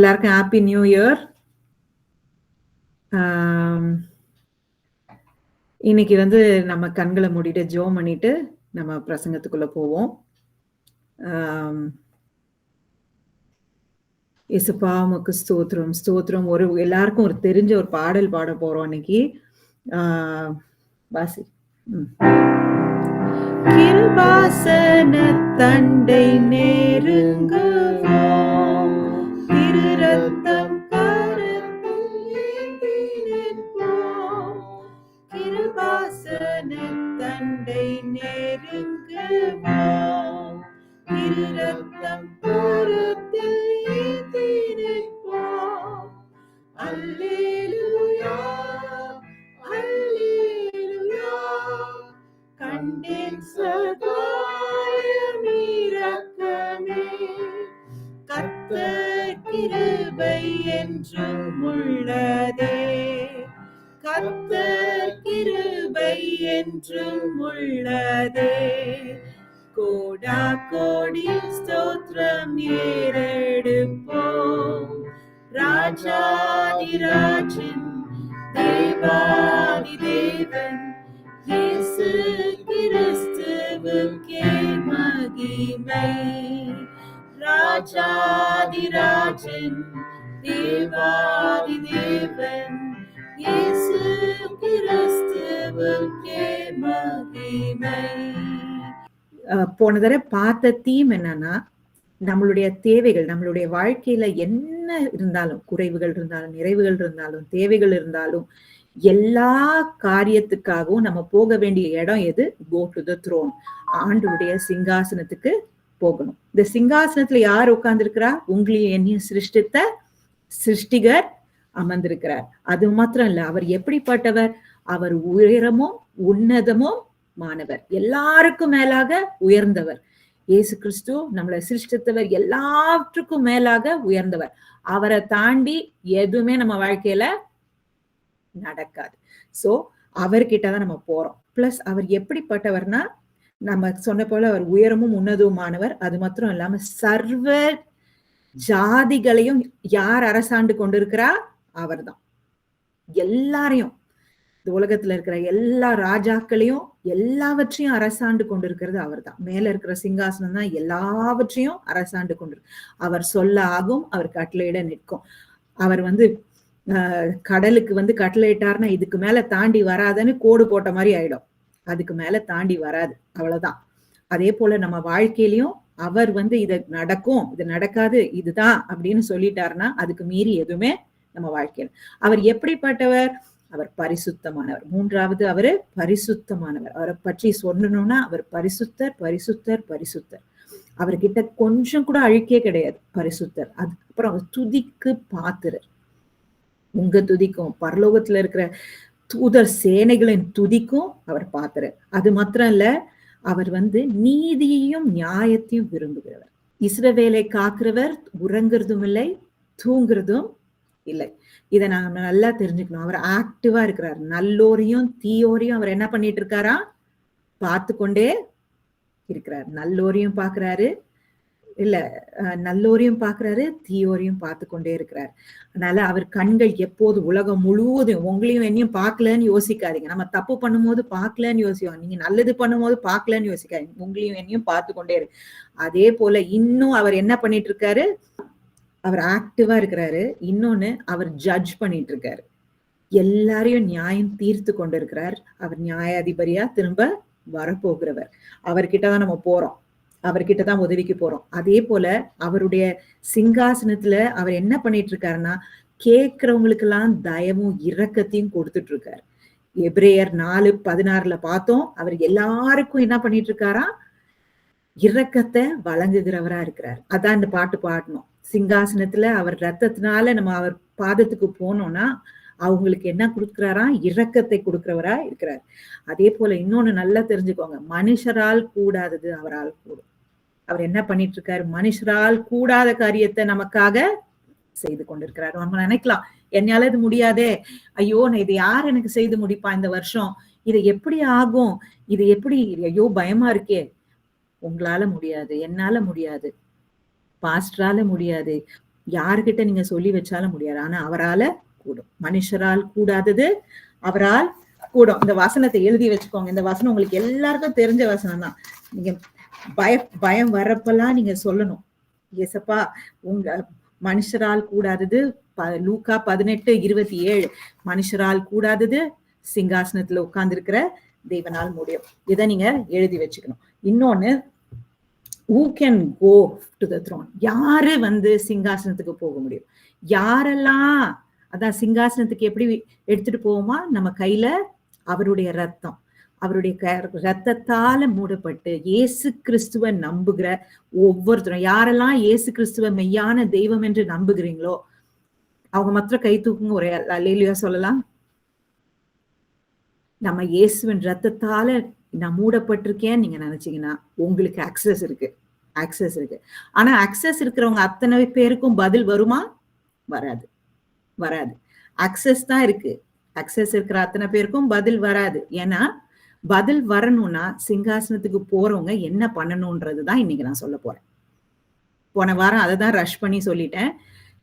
எல்லாருக்கும் happy new year. இன்னைக்கு வந்து நம்ம கண்களை மூடிட்டு ஜெபம் பண்ணிட்டு நம்ம பிரசங்கத்துக்குள்ள போவோம். இயேசுப்பா உமக்கு ஸ்தோத்திரம் ஸ்தோத்திரம். எல்லாருக்கும் ஒரு தெரிஞ்ச ஒரு பாடல் பாட போறோம் இன்னைக்கு. வாசி. கிருபாசன தண்டை நெருங்குவோம், திரு ரத்தம் கிருபாசன தண்டை நெருங்குவோம், திரு ரத்தம் பொறுத்தில் ஏற்றினிப்போம். அல்லேலூயா அல்லேலூயா, கண்டேன் சகாயம் இரக்கமே, கர்த்தர் கிருபை என்றும் உள்ளதே, கர்த்தர் கிருபை என்றும் உள்ளதே. கோடா கோடி ஸ்தோத்திரம் ஏறெடுப்போம், ராஜாதிராஜன் தேவாதி தேவன் இயேசு கிறிஸ்துவுக்கே மகிமை. ராஜாதிராஜன் தேவாதி தேவன் இயேசு கிறிஸ்துவுக்கே மகிமை. போன தடவை பார்த்த தீம் என்னன்னா, நம்மளுடைய தேவைகள், நம்மளுடைய வாழ்க்கையில என்ன இருந்தாலும், குறைவுகள் இருந்தாலும், நிறைவுகள் இருந்தாலும், தேவைகள் இருந்தாலும், எல்லா காரியத்துக்காகவும் நம்ம போக வேண்டிய இடம் எது? கோ டு த த்ரோன், ஆண்டவருடைய சிங்காசனத்துக்கு போகணும். இந்த சிங்காசனத்துல யார் உட்கார்ந்து இருக்கிறா? உங்களையும் என்னையும் சிருஷ்டித்த சிருஷ்டிகர் அமர்ந்திருக்கிறார். அது மாத்திரம் இல்ல, அவர் எப்படிப்பட்டவர்? அவர் உயரமும் உன்னதமும் மாணவர், எல்லாருக்கும் மேலாக உயர்ந்தவர். இயேசு கிறிஸ்து நம்மளை சிருஷ்டித்தவர், எல்லாவற்றுக்கும் மேலாக உயர்ந்தவர். அவரை தாண்டி எதுவுமே நம்ம வாழ்க்கையில நடக்காது. சோ அவர்கிட்டதான் நம்ம போறோம். பிளஸ் அவர் எப்படிப்பட்டவர்னா, நம்ம சொன்ன போல அவர் உயரமும் உன்னதமானவர். அது மாத்திரம் இல்லாம சர்வ ஜாதிகளையும் யார் அரசாண்டு கொண்டிருக்கிறா? அவர் தான். எல்லாரையும், இந்த உலகத்துல இருக்கிற எல்லா ராஜாக்களையும் எல்லாவற்றையும் அரசாண்டு கொண்டிருக்கிறது அவர் தான். மேல இருக்கிற சிங்காசனம் தான் எல்லாவற்றையும் அரசாண்டு கொண்டிருக்கு. அவர் சொல்ல ஆகும், அவர் கட்டளையிட நிற்கும். அவர் வந்து கடலுக்கு வந்து கட்டளையிட்டார்னா இதுக்கு மேல தாண்டி வராதுன்னு கோடு போட்ட மாதிரி ஆயிடும். அதுக்கு மேல தாண்டி வராது, அவ்வளவுதான். அதே போல நம்ம வாழ்க்கையிலயும் அவர் வந்து இது நடக்கும், இது நடக்காது, இதுதான் அப்படின்னு சொல்லிட்டாருன்னா அதுக்கு மீறி எதுவுமே நம்ம வாழ்க்கையில. அவர் எப்படிப்பட்டவர்? அவர் பரிசுத்தமானவர். மூன்றாவது, அவரு பரிசுத்தமானவர். அவரை பற்றி சொல்லணும்னா அவர் பரிசுத்தர் பரிசுத்தர் பரிசுத்தர். அவர்கிட்ட கொஞ்சம் கூட அழுக்கே கிடையாது, பரிசுத்தர். அதுக்கப்புறம் அவர் துதிக்கு பாத்திரர். உங்க துதிக்கும், பரலோகத்துல இருக்கிற தூதர் சேனைகளின் துதிக்கும் அவர் பாத்திரர். அது மாத்திரம் இல்ல, அவர் வந்து நீதியையும் நியாயத்தையும் விரும்புகிறவர். இஸ்ரவேலை காக்கிறவர் உறங்குறதும் இல்லை, தூங்குறதும் இல்லை. இதை நாம நல்லா தெரிஞ்சுக்கணும். அவர் ஆக்டிவா இருக்கிறார். நல்லோரையும் தீயோரையும் அவர் என்ன பண்ணிட்டு இருக்காரா? பார்த்து கொண்டே இருக்கிறார். நல்லோரையும் பாக்குறாரு, இல்ல நல்லோரையும் பாக்குறாரு, தீயோரையும் பார்த்து கொண்டே இருக்கிறார். அதனால அவர் கண்கள் எப்போது உலகம் முழுவதும், உங்களையும் என்னையும் பார்க்கலன்னு யோசிக்காதீங்க. நம்ம தப்பு பண்ணும் போது பார்க்கலன்னு யோசிக்கோங்க, நீங்க நல்லது பண்ணும் போது பார்க்கலன்னு யோசிக்காதீங்க. உங்களையும் என்னையும் பார்த்து கொண்டே இருக்கு. அதே போல இன்னும் அவர் என்ன பண்ணிட்டு இருக்காரு? அவர் ஆக்டிவா இருக்கிறாரு. இன்னொன்னு, அவர் ஜட்ஜ் பண்ணிட்டு இருக்காரு. எல்லாரையும் நியாயம் தீர்த்து கொண்டு இருக்கிறார். அவர் நியாயாதிபதியா திரும்ப வரப்போகிறவர். அவர்கிட்டதான் நம்ம போறோம், அவர்கிட்டதான் உதவிக்கு போறோம். அதே போல அவருடைய சிங்காசனத்துல அவர் என்ன பண்ணிட்டு இருக்காருன்னா, கேட்கிறவங்களுக்கு எல்லாம் தயவும் இரக்கத்தையும் கொடுத்துட்டு இருக்காரு. எபிரேயர் 4:16 பார்த்தோம். அவர் எல்லாருக்கும் என்ன பண்ணிட்டு இருக்காரா? இரக்கத்தை வழங்குகிறவரா இருக்கிறார். அதான் இந்த பாட்டு பாடணும். சிங்காசனத்துல அவர் ரத்தத்தினால நம்ம அவர் பாதத்துக்கு போனோம்னா அவங்களுக்கு என்ன கொடுக்கிறாரா? இரக்கத்தை கொடுக்கிறவரா இருக்கிறார். அதே போல இன்னொன்னு நல்லா தெரிஞ்சுக்கோங்க, மனுஷரால் கூடாதது அவரால் கூடும். அவர் என்ன பண்ணிட்டு இருக்காரு? மனுஷரால் கூடாத காரியத்தை நமக்காக செய்து கொண்டிருக்கிறார். நம்ம நினைக்கலாம், என்னால இது முடியாதே, ஐயோ நான் இதை யார் எனக்கு செய்து முடிப்பா இந்த வருஷம், இது எப்படி ஆகும், இது எப்படி, ஐயோ பயமா இருக்கே. உங்களால முடியாது, என்னால முடியாது, பாஸ்டரால முடியாது, யாருகிட்ட நீங்க சொல்லி வச்சாலும் முடியாது. ஆனா அவரால கூடும். மனுஷரால் கூடாதது அவரால் கூடும். இந்த வசனத்தை எழுதி வச்சுக்கோங்க. இந்த வசனம் உங்களுக்கு எல்லாருக்கும் தெரிஞ்ச வசனம் தான். நீங்க பயம் வர்றப்பெல்லாம் நீங்க சொல்லணும், ஏசப்பா உங்க மனுஷரால் கூடாதது. லூக்கா 18:27 மனுஷரால் கூடாதது சிங்காசனத்துல உட்கார்ந்து இருக்கிற தேவனால் முடியும். இதை நீங்க எழுதி வச்சுக்கணும். இன்னொன்னு, who can go to the throne? யாரு சிங்காசனத்துக்கு போக முடியும்? யாரெல்லாம், அதான் சிங்காசனத்துக்கு எப்படி எடுத்துட்டு போவோமா? நம்ம கையில அவருடைய ரத்தம், அவருடைய ரத்தத்தால மூடப்பட்டு இயேசு கிறிஸ்துவ நம்புகிற ஒவ்வொருத்தரும், யாரெல்லாம் இயேசு கிறிஸ்துவ மெய்யான தெய்வம் என்று நம்புகிறீங்களோ அவங்க மாத்திரம் கை தூக்குங்க. ஒரே அல்லேலூயா சொல்லலாம். நம்ம இயேசுவின் ரத்தத்தால நான் மூடப்பட்டிருக்கேன்னு நீங்க நினைச்சீங்கன்னா உங்களுக்கு அக்சஸ் இருக்கு. ஆனா அக்சஸ் இருக்கிறவங்க அத்தனை பேருக்கும் பதில் வருமா? வராது. அக்சஸ் தான் இருக்கு. அக்சஸ் இருக்கிற அத்தனை பேருக்கும் பதில் வராது. ஏன்னா பதில் வரணும்னா சிங்காசனத்துக்கு போறவங்க என்ன பண்ணணும்ன்றதுதான் இன்னைக்கு நான் சொல்ல போறேன். போன வாரம் அதை தான் ரஷ் பண்ணி சொல்லிட்டேன்.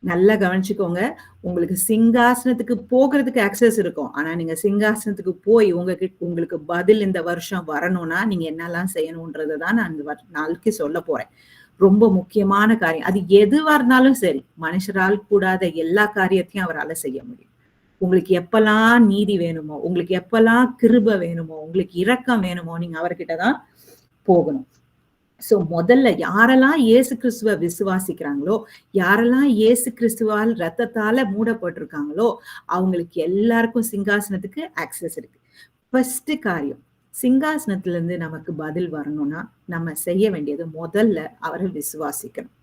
நல்லா கவனிச்சுக்கோங்க. உங்களுக்கு சிங்காசனத்துக்கு போகிறதுக்கு அக்சஸ் இருக்கும். ஆனா நீங்க சிங்காசனத்துக்கு போய் உங்களுக்கு பதில் இந்த வருஷம் வரணும்னா நீங்க என்னெல்லாம் செய்யணும்ன்றதுதான் நான் இந்த நாளைக்கு சொல்ல போறேன். ரொம்ப முக்கியமான காரியம். அது எதுவா இருந்தாலும் சரி, மனுஷரால் கூடாத எல்லா காரியத்தையும் அவரால் செய்ய முடியும். உங்களுக்கு எப்பெல்லாம் நீதி வேணுமோ, உங்களுக்கு எப்பெல்லாம் கிருபை வேணுமோ, உங்களுக்கு இரக்கம் வேணுமோ, நீங்க அவர்கிட்டதான் போகணும். சோ முதல்ல யாரெல்லாம் இயேசு கிறிஸ்துவ விசுவாசிக்கிறாங்களோ, யாரெல்லாம் இயேசு கிறிஸ்துவால் ரத்தத்தால மூடப்பட்டிருக்காங்களோ அவங்களுக்கு எல்லாருக்கும் சிங்காசனத்துக்கு ஆக்சஸ் இருக்கு. ஃபர்ஸ்ட் காரியம், சிங்காசனத்துல இருந்து நமக்கு பதில் வரணும்னா நம்ம செய்ய வேண்டியது முதல்ல அவரை விசுவாசிக்கணும்.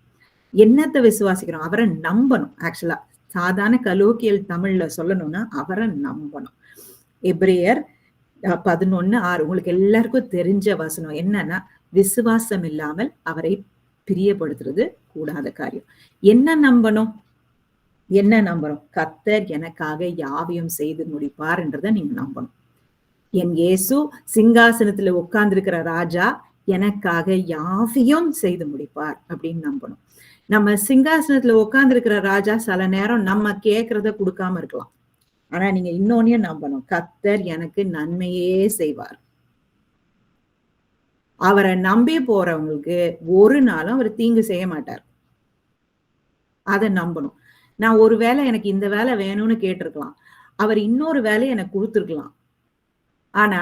என்னத்தை விசுவாசிக்கிறோம்? அவரை நம்பணும். ஆக்சுவலா சாதாரண கலோக்கியல் தமிழ்ல சொல்லணும்னா அவரை நம்பணும். எபிரேயர் 11:6 உங்களுக்கு எல்லாருக்கும் தெரிஞ்ச வசனம் என்னன்னா, விசுவாசம் இல்லாமல் அவரை பிரியப்படுத்துறது கூடாத காரியம். என்ன நம்பணும்? கர்த்தர் எனக்காக யாவையும் செய்து முடிப்பார் என்றதை நீங்க நம்பணும். என் இயேசு சிங்காசனத்துல உட்கார்ந்து இருக்கிற ராஜா எனக்காக யாவையும் செய்து முடிப்பார் அப்படின்னு நம்பணும். நம்ம சிங்காசனத்துல உட்கார்ந்து இருக்கிற ராஜா சில நேரம் நம்ம கேட்கறத கொடுக்காம இருக்கலாம். ஆனா நீங்க இன்னொன்னையும் நம்பணும், கர்த்தர் எனக்கு நன்மையே செய்வார். அவரை நம்பி போறவங்களுக்கு ஒரு நாளும் அவர் தீங்கு செய்ய மாட்டார். அதை நம்பணும். நான் ஒரு வேலை எனக்கு இந்த வேலை வேணும்னு கேட்டிருக்கலாம், அவர் இன்னொரு வேலையை எனக்கு கொடுத்துருக்கலாம். ஆனா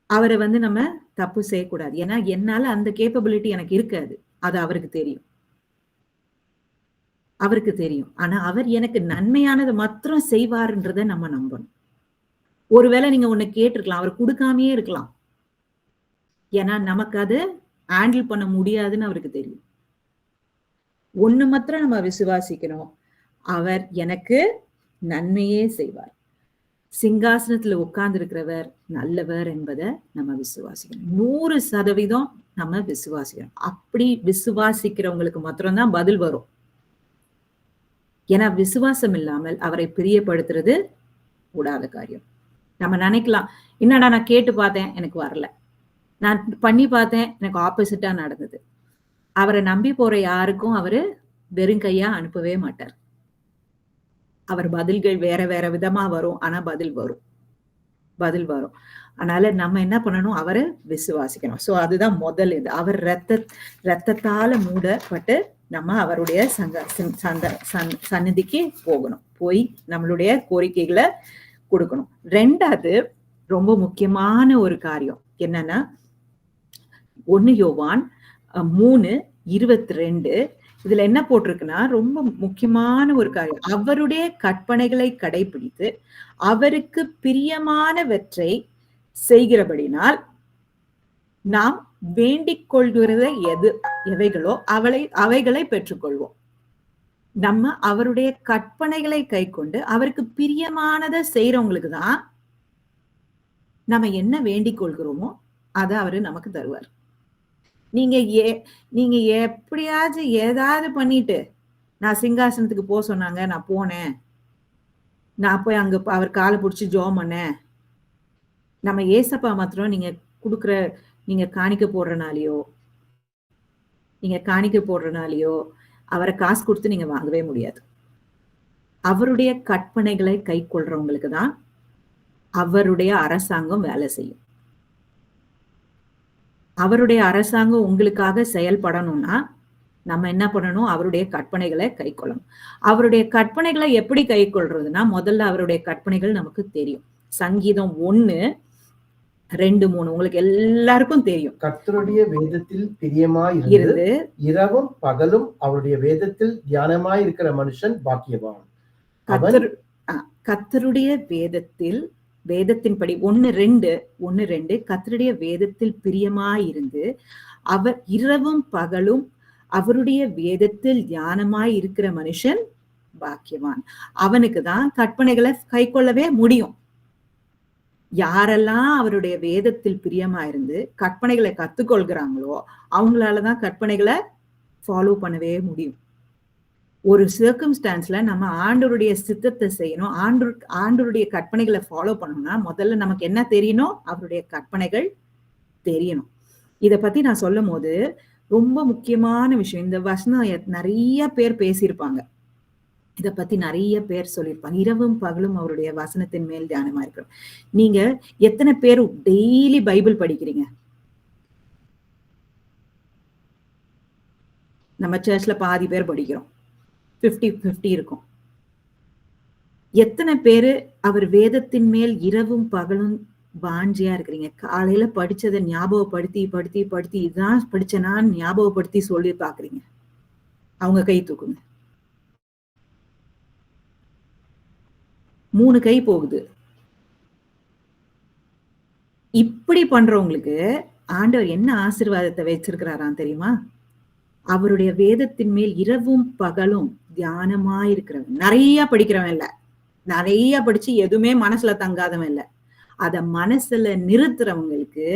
அவரை நம்ம தப்பு செய்யக்கூடாது. ஏன்னா என்னால அந்த கேப்பபிலிட்டி எனக்கு இருக்காது. அது அவருக்கு தெரியும். ஆனா அவர் எனக்கு நன்மையானதை மாத்திரம் செய்வார்ன்றதை நம்ம நம்பணும். ஒருவேளை நீங்க ஒண்ணு கேட்டிருக்கலாம், அவர் கொடுக்காமயே இருக்கலாம். ஏன்னா நமக்கு அது ஹேண்டில் பண்ண முடியாதுன்னு அவருக்கு தெரியும். ஒண்ணு மாத்திரம் நம்ம விசுவாசிக்கணும், அவர் எனக்கு நன்மையே செய்வார். சிங்காசனத்துல உட்கார்ந்து இருக்கிறவர் நல்லவர் என்பதை நம்ம விசுவாசிக்கணும். 100% நம்ம விசுவாசிக்கணும். அப்படி விசுவாசிக்கிறவங்களுக்கு மாத்திரம்தான் பதில் வரும். ஏன்னா விசுவாசம் இல்லாமல் அவரை பிரியப்படுத்துறது கூடாத காரியம். நம்ம நினைக்கலாம், என்னடா நான் கேட்டு பார்த்தேன் எனக்கு வரல, நான் பண்ணி பார்த்தேன் எனக்கு ஆப்போசிட்டா நடந்தது. அவரை நம்பி போற யாருக்கும் அவரு வெறுங்கையா அனுப்பவே மாட்டார். அவர் பதில்கள் வேற வேற விதமா வரும். ஆனா பதில் வரும். அதனால நம்ம என்ன பண்ணணும்? அவரை விசுவாசிக்கணும். சோ அதுதான் முதல் இது. அவர் ரத்தத்தால மூடப்பட்டு நம்ம அவருடைய சந்நிதிக்கு போகணும். போய் நம்மளுடைய கோரிக்கைகளை கொடுக்கணும். 2வது ரொம்ப முக்கியமான ஒரு காரியம் என்னன்னா, 1 யோவான் 3:22 இதுல என்ன போட்டிருக்குன்னா, ரொம்ப முக்கியமான ஒரு காரியம். அவருடைய கற்பனைகளை கடைபிடித்து அவருக்கு பிரியமானவற்றை செய்கிறபடினால் நாம் வேண்டிக் கொள்கிறத எவைகளோ அவைகளை பெற்றுக்கொள்வோம். நம்ம அவருடைய கற்பனைகளை கை கொண்டு அவருக்கு பிரியமானதை செய்யறவங்களுக்கு தான் நம்ம என்ன வேண்டிக் கொள்கிறோமோ அதை அவரு நமக்கு தருவார். நீங்க எப்படியாச்சும் ஏதாவது பண்ணிட்டு, நான் சிங்காசனத்துக்கு போக சொன்னாங்க, நான் போனேன், நான் போய் அங்க அவர் காலை பிடிச்சி ஜெபம் பண்ணேன். நம்ம ஏசப்பா மாத்திரம் நீங்க காணிக்க போடுறனாலயோ அவரை காசு கொடுத்து நீங்க வாங்கவே முடியாது. அவருடைய கற்பனைகளை கை கொள்றவங்களுக்கு தான் அவருடைய அரசாங்கம் வேலை செய்யும். அவருடைய அரசாங்கம் உங்களுக்காக செயல்படணும்னா நம்ம என்ன பண்ணணும்? அவருடைய கற்பனைகளை கை கொள்ளணும். அவருடைய கற்பனைகளை எப்படி கை கொள்றதுன்னா, முதல்ல அவருடைய கற்பனைகள் நமக்கு தெரியும். சங்கீதம் 1:2-3 உங்களுக்கு எல்லாருக்கும் தெரியும். கர்த்தருடைய வேதத்தில் பிரியமாயிருந்து இரவும் பகலும் அவருடைய வேதத்தில் தியானமாய் இருக்கிற மனுஷன் பாக்கியவான். கர்த்தருடைய வேதத்தின்படி 1:2 கர்த்தருடைய வேதத்தில் பிரியமாயிருந்து அவர் இரவும் பகலும் அவருடைய வேதத்தில் தியானமாய் இருக்கிற மனுஷன் பாக்கியவான். அவனுக்கு தான் கற்பனைகளை கை கொள்ளவே முடியும். யாரெல்லாம் அவருடைய வேதத்தில் பிரியமாயிருந்து கற்பனைகளை கத்துக்கொள்கிறாங்களோ அவங்களாலதான் கற்பனைகளை ஃபாலோ பண்ணவே முடியும். ஒரு சர்க்கம்ஸ்டான்ஸ்ல நம்ம ஆண்டவருடைய சித்தத்தை செய்யணும், ஆண்டவருடைய கற்பனைகளை ஃபாலோ பண்ணணும்னா முதல்ல நமக்கு என்ன தெரியணும்? அவருடைய கற்பனைகள் தெரியணும். இத பத்தி நான் சொல்லும் போது ரொம்ப முக்கியமான விஷயம். இந்த வசனம் நிறைய பேர் பேசியிருப்பாங்க, இத பத்தி நிறைய பேர் சொல்லியிருப்பாங்க. இரவும் பகலும் அவருடைய வசனத்தின் மேல் தியானமா இருக்கிறோம். நீங்க எத்தனை பேர் டெய்லி பைபிள் படிக்கிறீங்க? நம்ம சர்ச்ல பாதி பேர் படிக்கிறோம், 50-50 இருக்கும். எத்தனை பேரு அவர் வேதத்தின் மேல் இரவும் பகலும் வாஞ்சியா இருக்கிறீங்க? காலையில படிச்சதை ஞாபகப்படுத்தி இதுதான் படிச்சனா ஞாபகப்படுத்தி சொல்லி பாக்குறீங்க? அவங்க கை தூக்குங்க. 3 கை போகுது. இப்படி பண்றவங்களுக்கு ஆண்டவர் என்ன ஆசீர்வாதத்தை வச்சிருக்கிறாராம் தெரியுமா? அவருடைய வேதத்தின் மேல் இரவும் பகலும் தியானமாயிருக்கிறவன். நிறைய படிக்கிறவன் இல்ல, நிறைய படிச்சு எதுவுமே மனசுல தங்காதவன் இல்ல, அத மனசுல நிறுத்துறவங்களுக்கு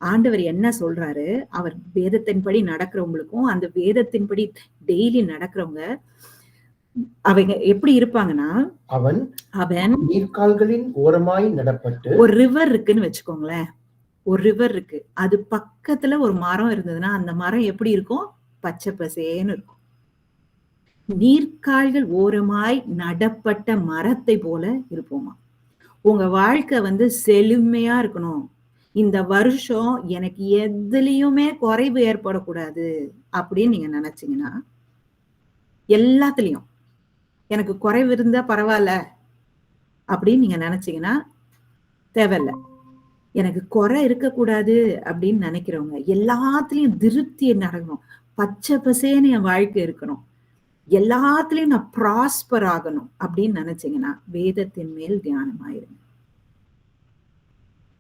ஆண்டவர் என்ன சொல்றாரு? அவர் வேதத்தின்படி நடக்கிறவங்களுக்கும் அந்த வேதத்தின்படி டெய்லி நடக்கிறவங்க அவங்க எப்படி இருப்பாங்கன்னா, அவன் நீர்க்கால்களின் ஓரமாய் நடப்பட்டு, ஒரு ரிவர் இருக்குன்னு வச்சுக்கோங்களேன், ஒரு ரிவர் இருக்கு, அது பக்கத்துல ஒரு மரம் இருந்ததுன்னா அந்த மரம் எப்படி இருக்கும்? பச்சை பசேன்னு இருக்கும். நீர்க்கால்கள் ஓரமாய் நடப்பட்ட மரத்தை போல இருப்போமா? உங்க வாழ்க்கை செழுமையா இருக்கணும். இந்த வருஷம் எனக்கு எதுலயுமே குறைவு ஏற்படக்கூடாது அப்படின்னு நீங்க நினைச்சீங்கன்னா, எல்லாத்துலயும் எனக்கு குறைவு இருந்தா பரவாயில்ல அப்படின்னு நீங்க நினைச்சீங்கன்னா தேவையில்ல. எனக்கு குறை இருக்கக்கூடாது அப்படின்னு நினைக்கிறவங்க எல்லாத்துலயும் திருப்தி நடக்கணும், பச்சை பசேன்னு என் வாழ்க்கை இருக்கணும், எல்லாத்துலயும் நான் ப்ராஸ்பர் ஆகணும் அப்படின்னு நினைச்சீங்கன்னா வேதத்தின் மேல் தியானமாயிருங்க.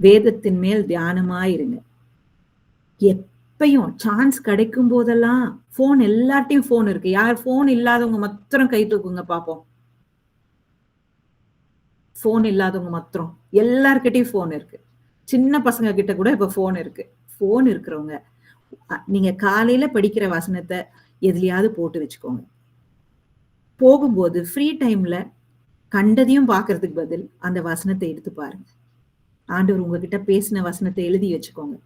வேதத்தின் மேல் தியானமாயிருங்க. எப்பயும் சான்ஸ் கிடைக்கும் போதெல்லாம் போன், எல்லார்ட்டையும் போன் இருக்கு. யார் போன் இல்லாதவங்க மாத்திரம் கை தூக்குங்க பாப்போம். போன் இல்லாதவங்க மாத்திரம். எல்லார்கிட்டையும் போன் இருக்கு. சின்ன பசங்க கிட்ட கூட இப்ப போன் இருக்கு. போன் இருக்கிறவங்க நீங்க காலையில படிக்கிற வசனத்தை எதுலயாவது போட்டு வச்சுக்கோங்க. போகும்போது ஃப்ரீ டைம்ல கண்டதையும் பாக்குறதுக்கு பதில் அந்த வசனத்தை எடுத்து பாருங்க. ஆண்டவர் உங்ககிட்ட பேசின வசனத்தை எழுதி வச்சுக்கோங்க,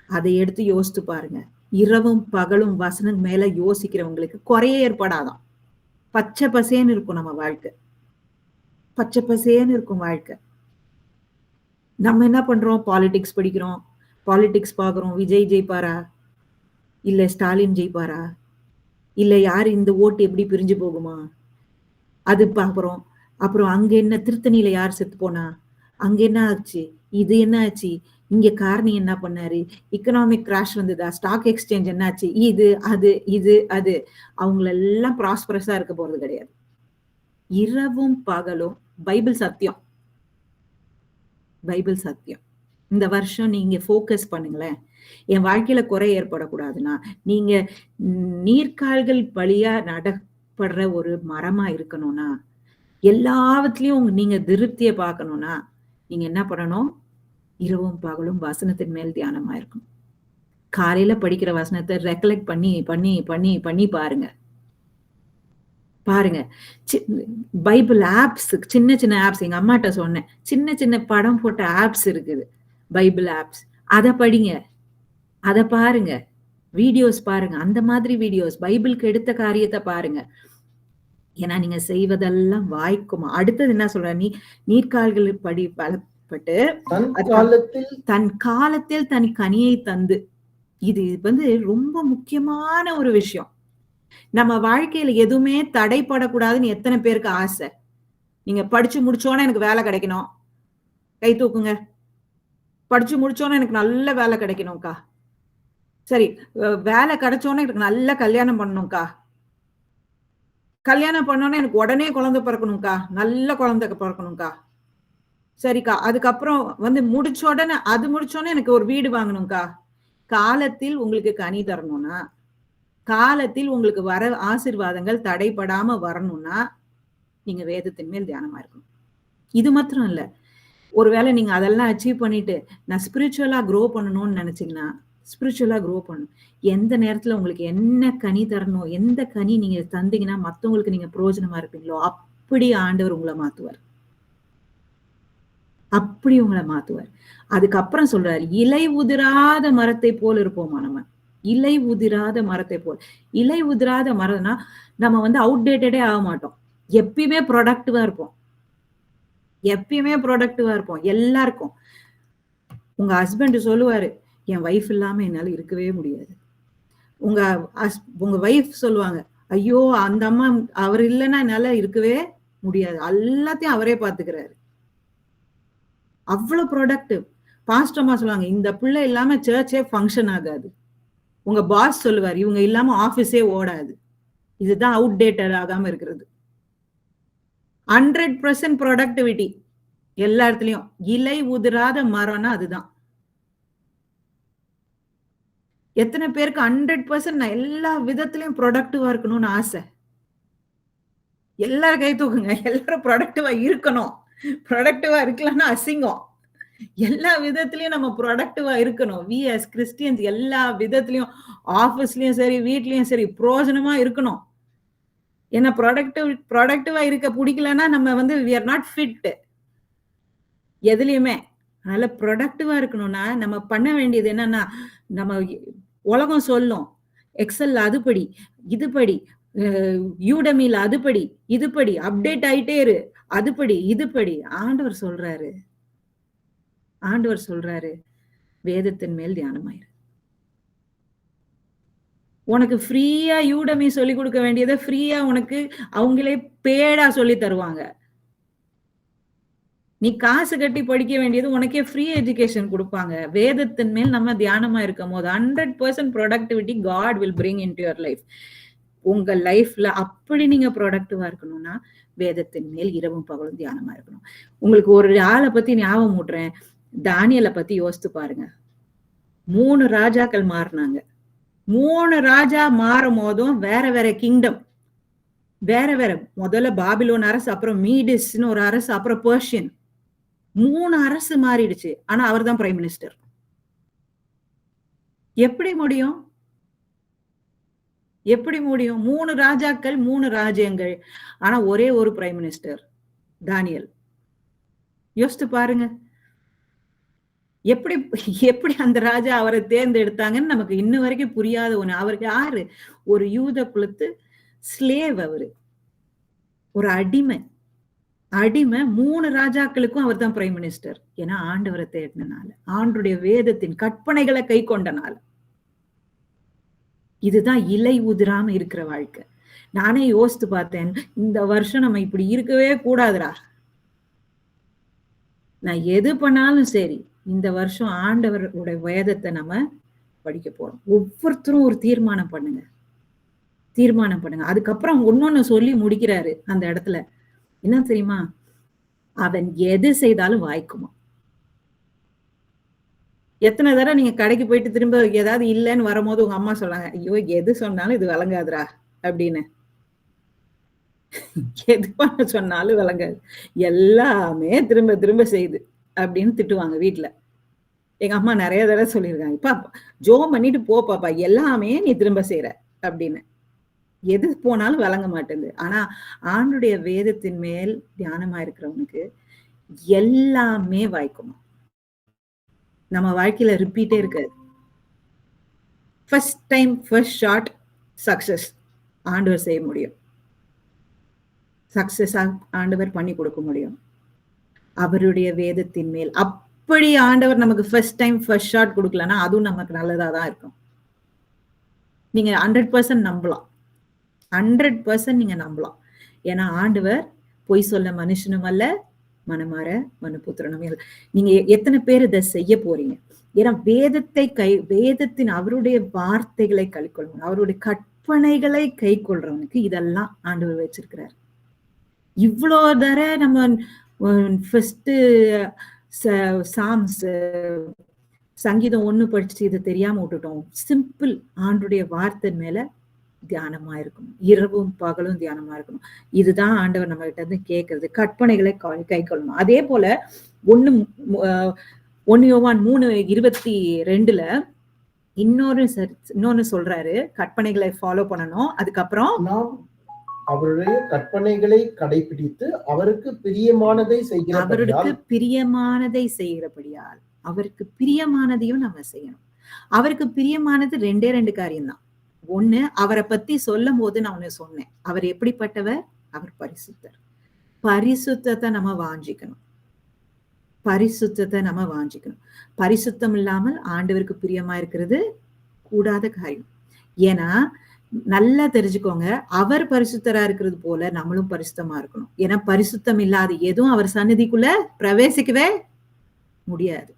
அதை எடுத்து யோசித்து பாருங்க. இரவும் பகலும் வசனம் மேல யோசிக்கிறவங்களுக்கு குறையே ஏற்படாதான். பச்சை பசேன்னு இருக்கும் நம்ம வாழ்க்கை, பச்சை பசேன்னு இருக்கும் வாழ்க்கை. நம்ம என்ன பண்றோம்? பாலிடிக்ஸ் படிக்கிறோம், பாலிடிக்ஸ் பாக்குறோம். விஜய் ஜெயிப்பாரா, இல்ல ஸ்டாலின் ஜெயிப்பாரா, இல்ல யாரு இந்த ஓட்டு எப்படி பிரிஞ்சு போகுமா, அது பாக்குறோம். அப்புறம் அங்க என்ன திருத்தணியில யார் செத்து போனா, அங்க என்ன ஆச்சு, இது என்ன ஆச்சு, இங்க காரணி என்ன பண்ணாரு, எக்கனாமிக் கிராஷ் வந்ததா, ஸ்டாக் எக்ஸ்சேஞ்ச் என்னாச்சு, இது அது. அவங்களெல்லாம் ப்ராஸ்பரஸா இருக்க போறது கிடையாது. இரவும் பகலும் பைபிள் சத்தியம், பைபிள் சத்தியம். இந்த வருஷம் நீங்க ஃபோக்கஸ் பண்ணுங்களேன். என் வாழ்க்கையில குறை ஏற்படக்கூடாதுன்னா, நீங்க நீர்க்கால்கள் வழியா நடப்படுற ஒரு மரமா இருக்கணும்னா, எல்லாவற்றிலையும் நீங்க திருப்தியை பார்க்கணும்னா நீங்க என்ன பண்ணணும்? இரவும் பகலும் வசனத்தின் மேல் தியானமா இருக்கணும். காலையில படிக்கிற வசனத்தை ரெக்கலெக்ட் பண்ணி பண்ணி பண்ணி பண்ணி பாருங்க. பாருங்க, பைபிள் ஆப்ஸ், சின்ன சின்ன ஆப்ஸ், எங்க அம்மாட்ட சொன்னேன், சின்ன சின்ன படம் போட்ட ஆப்ஸ் இருக்குது, பைபிள் ஆப்ஸ். அதை படிங்க, அதை பாருங்க. வீடியோஸ் பாருங்க, அந்த மாதிரி வீடியோஸ், பைபிளுக்கு எடுத்த காரியத்தை பாருங்க. ஏன்னா நீங்க செய்வதெல்லாம் வாய்க்குமா. அடுத்தது என்ன சொல்ற, நீர்க்கால்கள் படி பலப்பட்டு தன் காலத்தில் தன் கனியை தந்து. இது வந்து ரொம்ப முக்கியமான ஒரு விஷயம். நம்ம வாழ்க்கையில எதுவுமே தடைப்படக்கூடாதுன்னு எத்தனை பேருக்கு ஆசை? நீங்க படிச்சு முடிச்சோன்னே எனக்கு வேலை கிடைக்கணும், கை தூக்குங்க. படிச்சு முடிச்சோன்னே எனக்கு நல்ல வேலை கிடைக்கணும்க்கா. சரி, வேலை கிடைச்சோன்னே எனக்கு நல்ல கல்யாணம் பண்ணணும்க்கா. கல்யாணம் பண்ணோன்னே எனக்கு உடனே குழந்தை பிறக்கணும்க்கா, நல்ல குழந்தை பிறக்கணும்க்கா. சரிக்கா, அதுக்கப்புறம் வந்து முடிச்ச உடனே எனக்கு ஒரு வீடு வாங்கணும்க்கா. காலத்தில் உங்களுக்கு கனி தரணும்னா, காலத்தில் உங்களுக்கு வர ஆசீர்வாதங்கள் தடைபடாம வரணும்னா, நீங்க வேதத்தின் மேல் தியானமா இருக்கணும். இது மாத்திரம் இல்ல, ஒருவேளை நீங்க அதெல்லாம் அச்சீவ் பண்ணிட்டு நான் ஸ்பிரிச்சுவலா க்ரோ பண்ணணும்னு நினைச்சீங்கன்னா, ஸ்பிரிச்சுவலா க்ரோ பண்ணணும். எந்த நேரத்துல உங்களுக்கு என்ன கனி தரணும், எந்த கனி நீங்க தந்தீங்கன்னா மத்தவங்களுக்கு நீங்க பிரயோஜனமா இருப்பீங்களோ அப்படி ஆண்டவர் உங்களை மாத்துவார். அப்படி உங்களை மாத்துவார். அதுக்கப்புறம் சொல்றாரு, இலை உதிராத மரத்தை போல் இருப்போமா நம்ம. இலை உதிராத மரத்தை போல். இலை உதிராத மரம்னா நம்ம வந்து அவுட்டேட்டடே ஆக மாட்டோம். எப்பயுமே ப்ரொடக்டிவா இருப்போம். எப்பயுமே ப்ரொடக்டிவா இருப்போம் எல்லாருக்கும். உங்க ஹஸ்பண்ட் சொல்லுவாரு, என் வைஃப் இல்லாம என்னால இருக்கவே முடியாது. உங்க வைஃப் சொல்லுவாங்க, ஐயோ அந்த அம்மா அவர் இல்லைன்னா என்னால இருக்கவே முடியாது, எல்லாத்தையும் அவரே பாத்துக்கிறாரு. அவ்வளவு ப்ரொடக்டிவ். பாஸ்டர்மா சொல்லுவாங்க, இந்த பிள்ளை இல்லாம சர்ச்சே ஃபங்க்ஷன் ஆகாது. உங்க பாஸ் சொல்லுவார், இவங்க இல்லாம ஆபீஸே ஓடாது. இதுதான் அவுட்டேட்டட் ஆகாம இருக்கிறது. 100% ப்ரொடக்டிவிட்டி எல்லா இடத்துலயும். இலை உதிராத மரம்னா அதுதான். எத்தனை பேருக்கு 100% நான் எல்லா விதத்திலயும் ப்ரொடக்டிவா இருக்கணும்னு ஆசை? எல்லாரும் கை தூக்குங்க. எல்லாரும் ப்ரொடக்டிவா இருக்கணும். ப்ரொடக்டிவா இருக்கலன்னா அசிங்கம். எல்லா விதத்திலயும் நம்ம ப்ரொடக்டிவா இருக்கணும். வி as கிறிஸ்டியன்ஸ் எல்லா விதத்திலயும், ஆபீஸ்லயும் சரி, வீட்லயும் சரி, பிரயோஜனமா இருக்கணும். ஏன்னா ப்ரொடக்டிவா இருக்க பிடிக்கலன்னா நம்ம வந்து we are not fit எதுலயுமே. அதனால ப்ரொடக்டிவா இருக்கணும்னா நம்ம பண்ண வேண்டியது என்னன்னா, நம்ம உலகம் சொல்லும், எக்ஸல் அதுபடி, இதுபடி, யூடமில அதுபடி, இதுபடி, அப்டேட் ஆயிட்டே இரு, அதுபடி, இதுபடி. ஆண்டவர் சொல்றாரு, வேதத்தின் மேல் தியானமாயிரு. உனக்கு ஃப்ரீயா யூடமி சொல்லி கொடுக்க வேண்டியதை ஃப்ரீயா உனக்கு அவங்களே பேடா சொல்லி தருவாங்க. நீ காசு கட்டி படிக்க வேண்டியது உனக்கே ஃப்ரீ எஜுகேஷன் கொடுப்பாங்க. வேதத்தின் மேல் நம்ம தியானமா இருக்கும் போது 100% productivity God will bring into your life. உங்க லைஃப்ல அப்படி நீங்க ப்ரொடக்டிவா இருக்கணும்னா வேதத்தின் மேல் இரவும் பகலும் தியானமா இருக்கணும். உங்களுக்கு ஒரு ஆளை பத்தி ஞாபகம் ஊட்டுறேன். தானியலை பத்தி யோசித்து பாருங்க. 3 ராஜாக்கள் மாறினாங்க. 3 ராஜா மாறும் போதும் வேற வேற கிங்டம், வேற வேற. முதல்ல பாபிலோன் அரசு, அப்புறம் மீடிஸ்னு ஒரு அரசு, அப்புறம் பெர்ஷியன். 3 அரசு மாறிடுச்சு. ஆனா அவர் தான் பிரைம் மினிஸ்டர். எப்படி முடியும்? எப்படி முடியும்? 3 ராஜாக்கள், 3 ராஜ்யங்கள், ஆனா ஒரே ஒரு பிரைம் மினிஸ்டர், தானியல். யோசித்து பாருங்க. எப்படி அந்த ராஜா அவரை தேர்ந்தெடுத்தாங்கன்னு நமக்கு இன்ன வரைக்கும் புரியாத ஒண்ணு. அவருக்கு யாரு? ஒரு யூத குலத்து ஸ்லேவ். அவரு ஒரு அடிமை. 3 ராஜாக்களுக்கும் அவர் தான் பிரைம் மினிஸ்டர். ஏன்னா ஆண்டவரை தேடினால, ஆண்டுடைய வேதத்தின் கற்பனைகளை கை கொண்டனால. இதுதான் இலை உதிராம இருக்கிற வாழ்க்கை. நானே யோசித்து பார்த்தேன், இந்த வருஷம் நம்ம இப்படி இருக்கவே கூடாதுரா. நான் எது பண்ணாலும் சரி, இந்த வருஷம் ஆண்டவருடைய வேதத்தை நம்ம படிக்க போறோம். ஒவ்வொருத்தரும் ஒரு தீர்மானம் பண்ணுங்க. அதுக்கப்புறம் ஒன்னொன்னு சொல்லி முடிக்கிறாரு அந்த இடத்துல. என்ன தெரியுமா? அவன் எது செய்தாலும் வாய்க்குமா. எத்தனை தடவை நீங்க கடைக்கு போயிட்டு திரும்ப ஏதாவது இல்லைன்னு வரும்போது உங்க அம்மா சொல்றாங்க, ஐயோ எது சொன்னாலும் இது விளங்காதுரா அப்படின்னு. எது பண்ண சொன்னாலும் விளங்காது, எல்லாமே திரும்ப திரும்ப செய்யுது அப்படின்னு திட்டுவாங்க வீட்டுல. எங்க அம்மா நிறைய தடவை சொல்லியிருக்காங்க, பாப்பா ஜோம் பண்ணிட்டு போ பாப்பா, எல்லாமே நீ திரும்ப செய்யற அப்படின்னு. எது போனாலும் விளங்க மாட்டேங்குது. ஆனா ஆண்டுடைய வேதத்தின் மேல் தியானமா இருக்கிறவனுக்கு எல்லாமே வாய்க்குமா. நம்ம வாழ்க்கையில ரிப்பீட்டே இருக்காது. First time first shot success ஆண்டவர் செய்ய முடியும். சக்சஸ் ஆண்டவர் பண்ணி கொடுக்க முடியும் அவருடைய வேதத்தின் மேல். அப்படி ஆண்டவர் நமக்கு ஃபர்ஸ்ட் டைம் ஃபர்ஸ்ட் ஷாட் கொடுக்கலன்னா அதுவும் நமக்கு நல்லதா தான் இருக்கும். நீங்க 100% நம்பலாம், 100% நீங்க நம்பலாம். ஏன்னா ஆண்டவர் பொய் சொல்ல மனுஷனும் அல்ல, மனமாற மனுபுத்திரனும் அல்ல. நீங்க எத்தனை பேர் இதை செய்ய போறீங்க? ஏன்னா வேதத்தின் அவருடைய வார்த்தைகளை கை கொள்ளும், அவருடைய கற்பனைகளை கை கொள்றவனுக்கு இதெல்லாம் ஆண்டவர் வச்சிருக்கிறார். இவ்வளோ தர நம்ம ஃபர்ஸ்ட் சாம்ஸ் சங்கீதம் 1 படிச்சு இதை தெரியாம விட்டுட்டோம். சிம்பிள், ஆண்டுடைய வார்த்தை மேல தியானமா இருக்கணும், இரவும் பகலும் தியானமா இருக்கணும். இதுதான் ஆண்டவர் நம்ம கிட்ட இருந்து கேட்கறது, கற்பனைகளை கை கொள்ளணும். அதே போல 1 யோவான் 3:22 இன்னொன்னு சொல்றாரு, கற்பனைகளை ஃபாலோ பண்ணணும். அதுக்கப்புறம் நாம் அவருடைய கற்பனைகளை கடைபிடித்து அவருக்கு பிரியமானதை செய்கிறபடியால் அவருக்கு பிரியமானதையும் நம்ம செய்யணும். அவருக்கு பிரியமானது 2 காரியம்தான். ஒண்ணு, அவரை பத்தி சொல்லும் போது நான் ஒண்ணு சொன்னேன், அவர் எப்படிப்பட்டவர்? அவர் பரிசுத்தர். பரிசுத்தத்தை நம்ம வாஞ்சிக்கணும், பரிசுத்தம் இல்லாமல் ஆண்டவருக்கு பிரியமா இருக்கிறது கூடாத காரியம். ஏன்னா நல்லா தெரிஞ்சுக்கோங்க, அவர் பரிசுத்தரா இருக்கிறது போல நம்மளும் பரிசுத்தமா இருக்கணும். ஏன்னா பரிசுத்தம் இல்லாத எதுவும் அவர் சந்நிதிக்குள்ள பிரவேசிக்கவே முடியாது.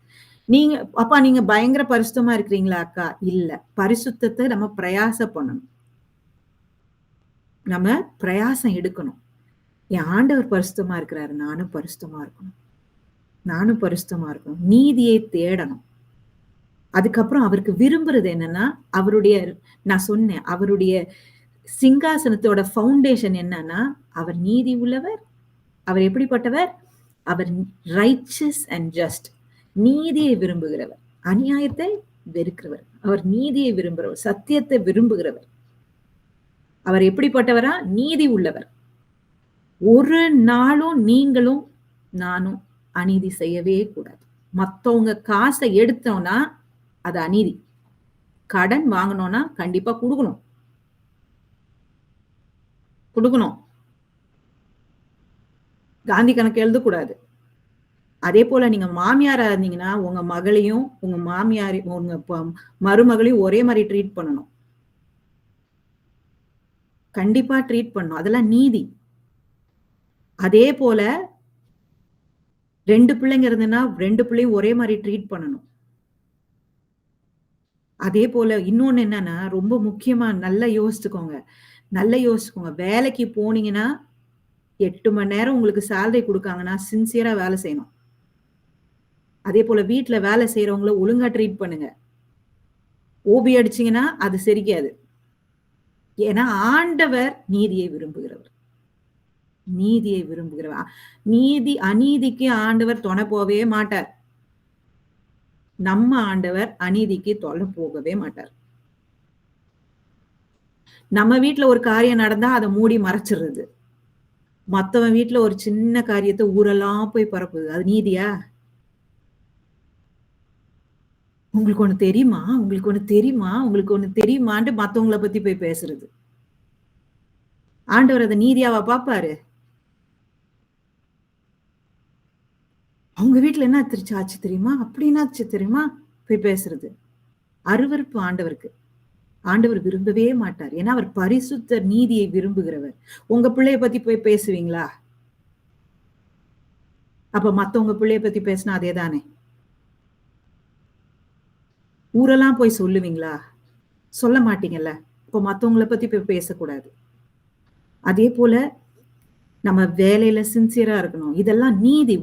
நீங்க பயங்கர பரிசுத்தமா இருக்கிறீங்களா அக்கா? இல்ல, பரிசுத்தத்தை நம்ம பிரயாசம் பண்ணணும், நம்ம பிரயாசம் எடுக்கணும். என் ஆண்டவர் பரிசுத்தமா இருக்கிறாரு, நானும் பரிசுத்தமா இருக்கணும், நீதியை தேடணும். அதுக்கப்புறம் அவருக்கு விரும்புறது என்னன்னா, நான் சொன்னேன், அவருடைய சிங்காசனத்தோட ஃபவுண்டேஷன் என்னன்னா, அவர் நீதி உள்ளவர். அவர் எப்படிப்பட்டவர்? அவர் ரைச்சஸ் அண்ட் ஜஸ்ட், நீதியை விரும்புகிறவர், அநியாயத்தை வெறுக்கிறவர். அவர் நீதியை விரும்புகிறவர், சத்தியத்தை விரும்புகிறவர். அவர் எப்படிப்பட்டவரா? நீதி உள்ளவர். ஒரு நாளும் நீங்களும் நானும் அநீதி செய்யவே கூடாது. மத்தவங்க காசை எடுத்தோம்னா அது அநீதி. கடன் வாங்கணும்னா கண்டிப்பா கொடுக்கணும். காந்தி கணக்கு எழுதக்கூடாது. அதே போல நீங்க மாமியாரா இருந்தீங்கன்னா உங்க மகளையும் உங்க மாமியாரையும் உங்க மருமகளையும் ஒரே மாதிரி ட்ரீட் பண்ணணும், கண்டிப்பா ட்ரீட் பண்ணணும். அதெல்லாம் நீதி. அதே போல 2 பிள்ளைங்க இருந்ததுன்னா 2 பிள்ளையும் ஒரே மாதிரி ட்ரீட் பண்ணணும். அதே போல இன்னொன்னு என்னன்னா, ரொம்ப முக்கியமா நல்லா யோசிச்சுக்கோங்க. வேலைக்கு போனீங்கன்னா 8 மணி நேரம் உங்களுக்கு சேலரி கொடுக்காங்கன்னா சின்சியரா வேலை செய்யணும். அதே போல வீட்டுல வேலை செய்யறவங்கள ஒழுங்கா ட்ரீட் பண்ணுங்க. ஓபி அடிச்சீங்கன்னா அது சரிக்காது. ஏன்னா ஆண்டவர் நீதியை விரும்புகிறவர். அநீதிக்கு ஆண்டவர் துணை போகவே மாட்டார். நம்ம ஆண்டவர் அநீதிக்கு தொலை போகவே மாட்டார். நம்ம வீட்டுல ஒரு காரியம் நடந்தா அதை மூடி மறைச்சிடுறது, மத்தவன் வீட்டுல ஒரு சின்ன காரியத்தை ஊரெல்லாம் போய் பரப்புது, அது நீதியா? உங்களுக்கு ஒண்ணு தெரியுமான்ட்டு மத்தவங்களை பத்தி போய் பேசுறது. ஆண்டவர் அதை நீதியாவா பாப்பாரு? அவங்க வீட்டுல என்ன ஆச்சு தெரியுமா, அப்படின்னாச்சு தெரியுமா போய் பேசுறது அருவருப்பு ஆண்டவருக்கு. ஆண்டவர் விரும்பவே மாட்டார். ஏன்னா அவர் பரிசுத்த நீதியை விரும்புகிறவர். உங்க பிள்ளைய பத்தி போய் பேசுவீங்களா? அப்ப மத்தவங்க பிள்ளைய பத்தி பேசினா அதே தானே. ஊரெல்லாம் போய் சொல்லுவீங்களா? சொல்ல மாட்டீங்கல்ல. இப்ப மத்தவங்களை பத்தி போய் பேசக்கூடாது. அதே போல நம்ம வேலையில சின்சியரா இருக்கணும். இதெல்லாம் நீதி.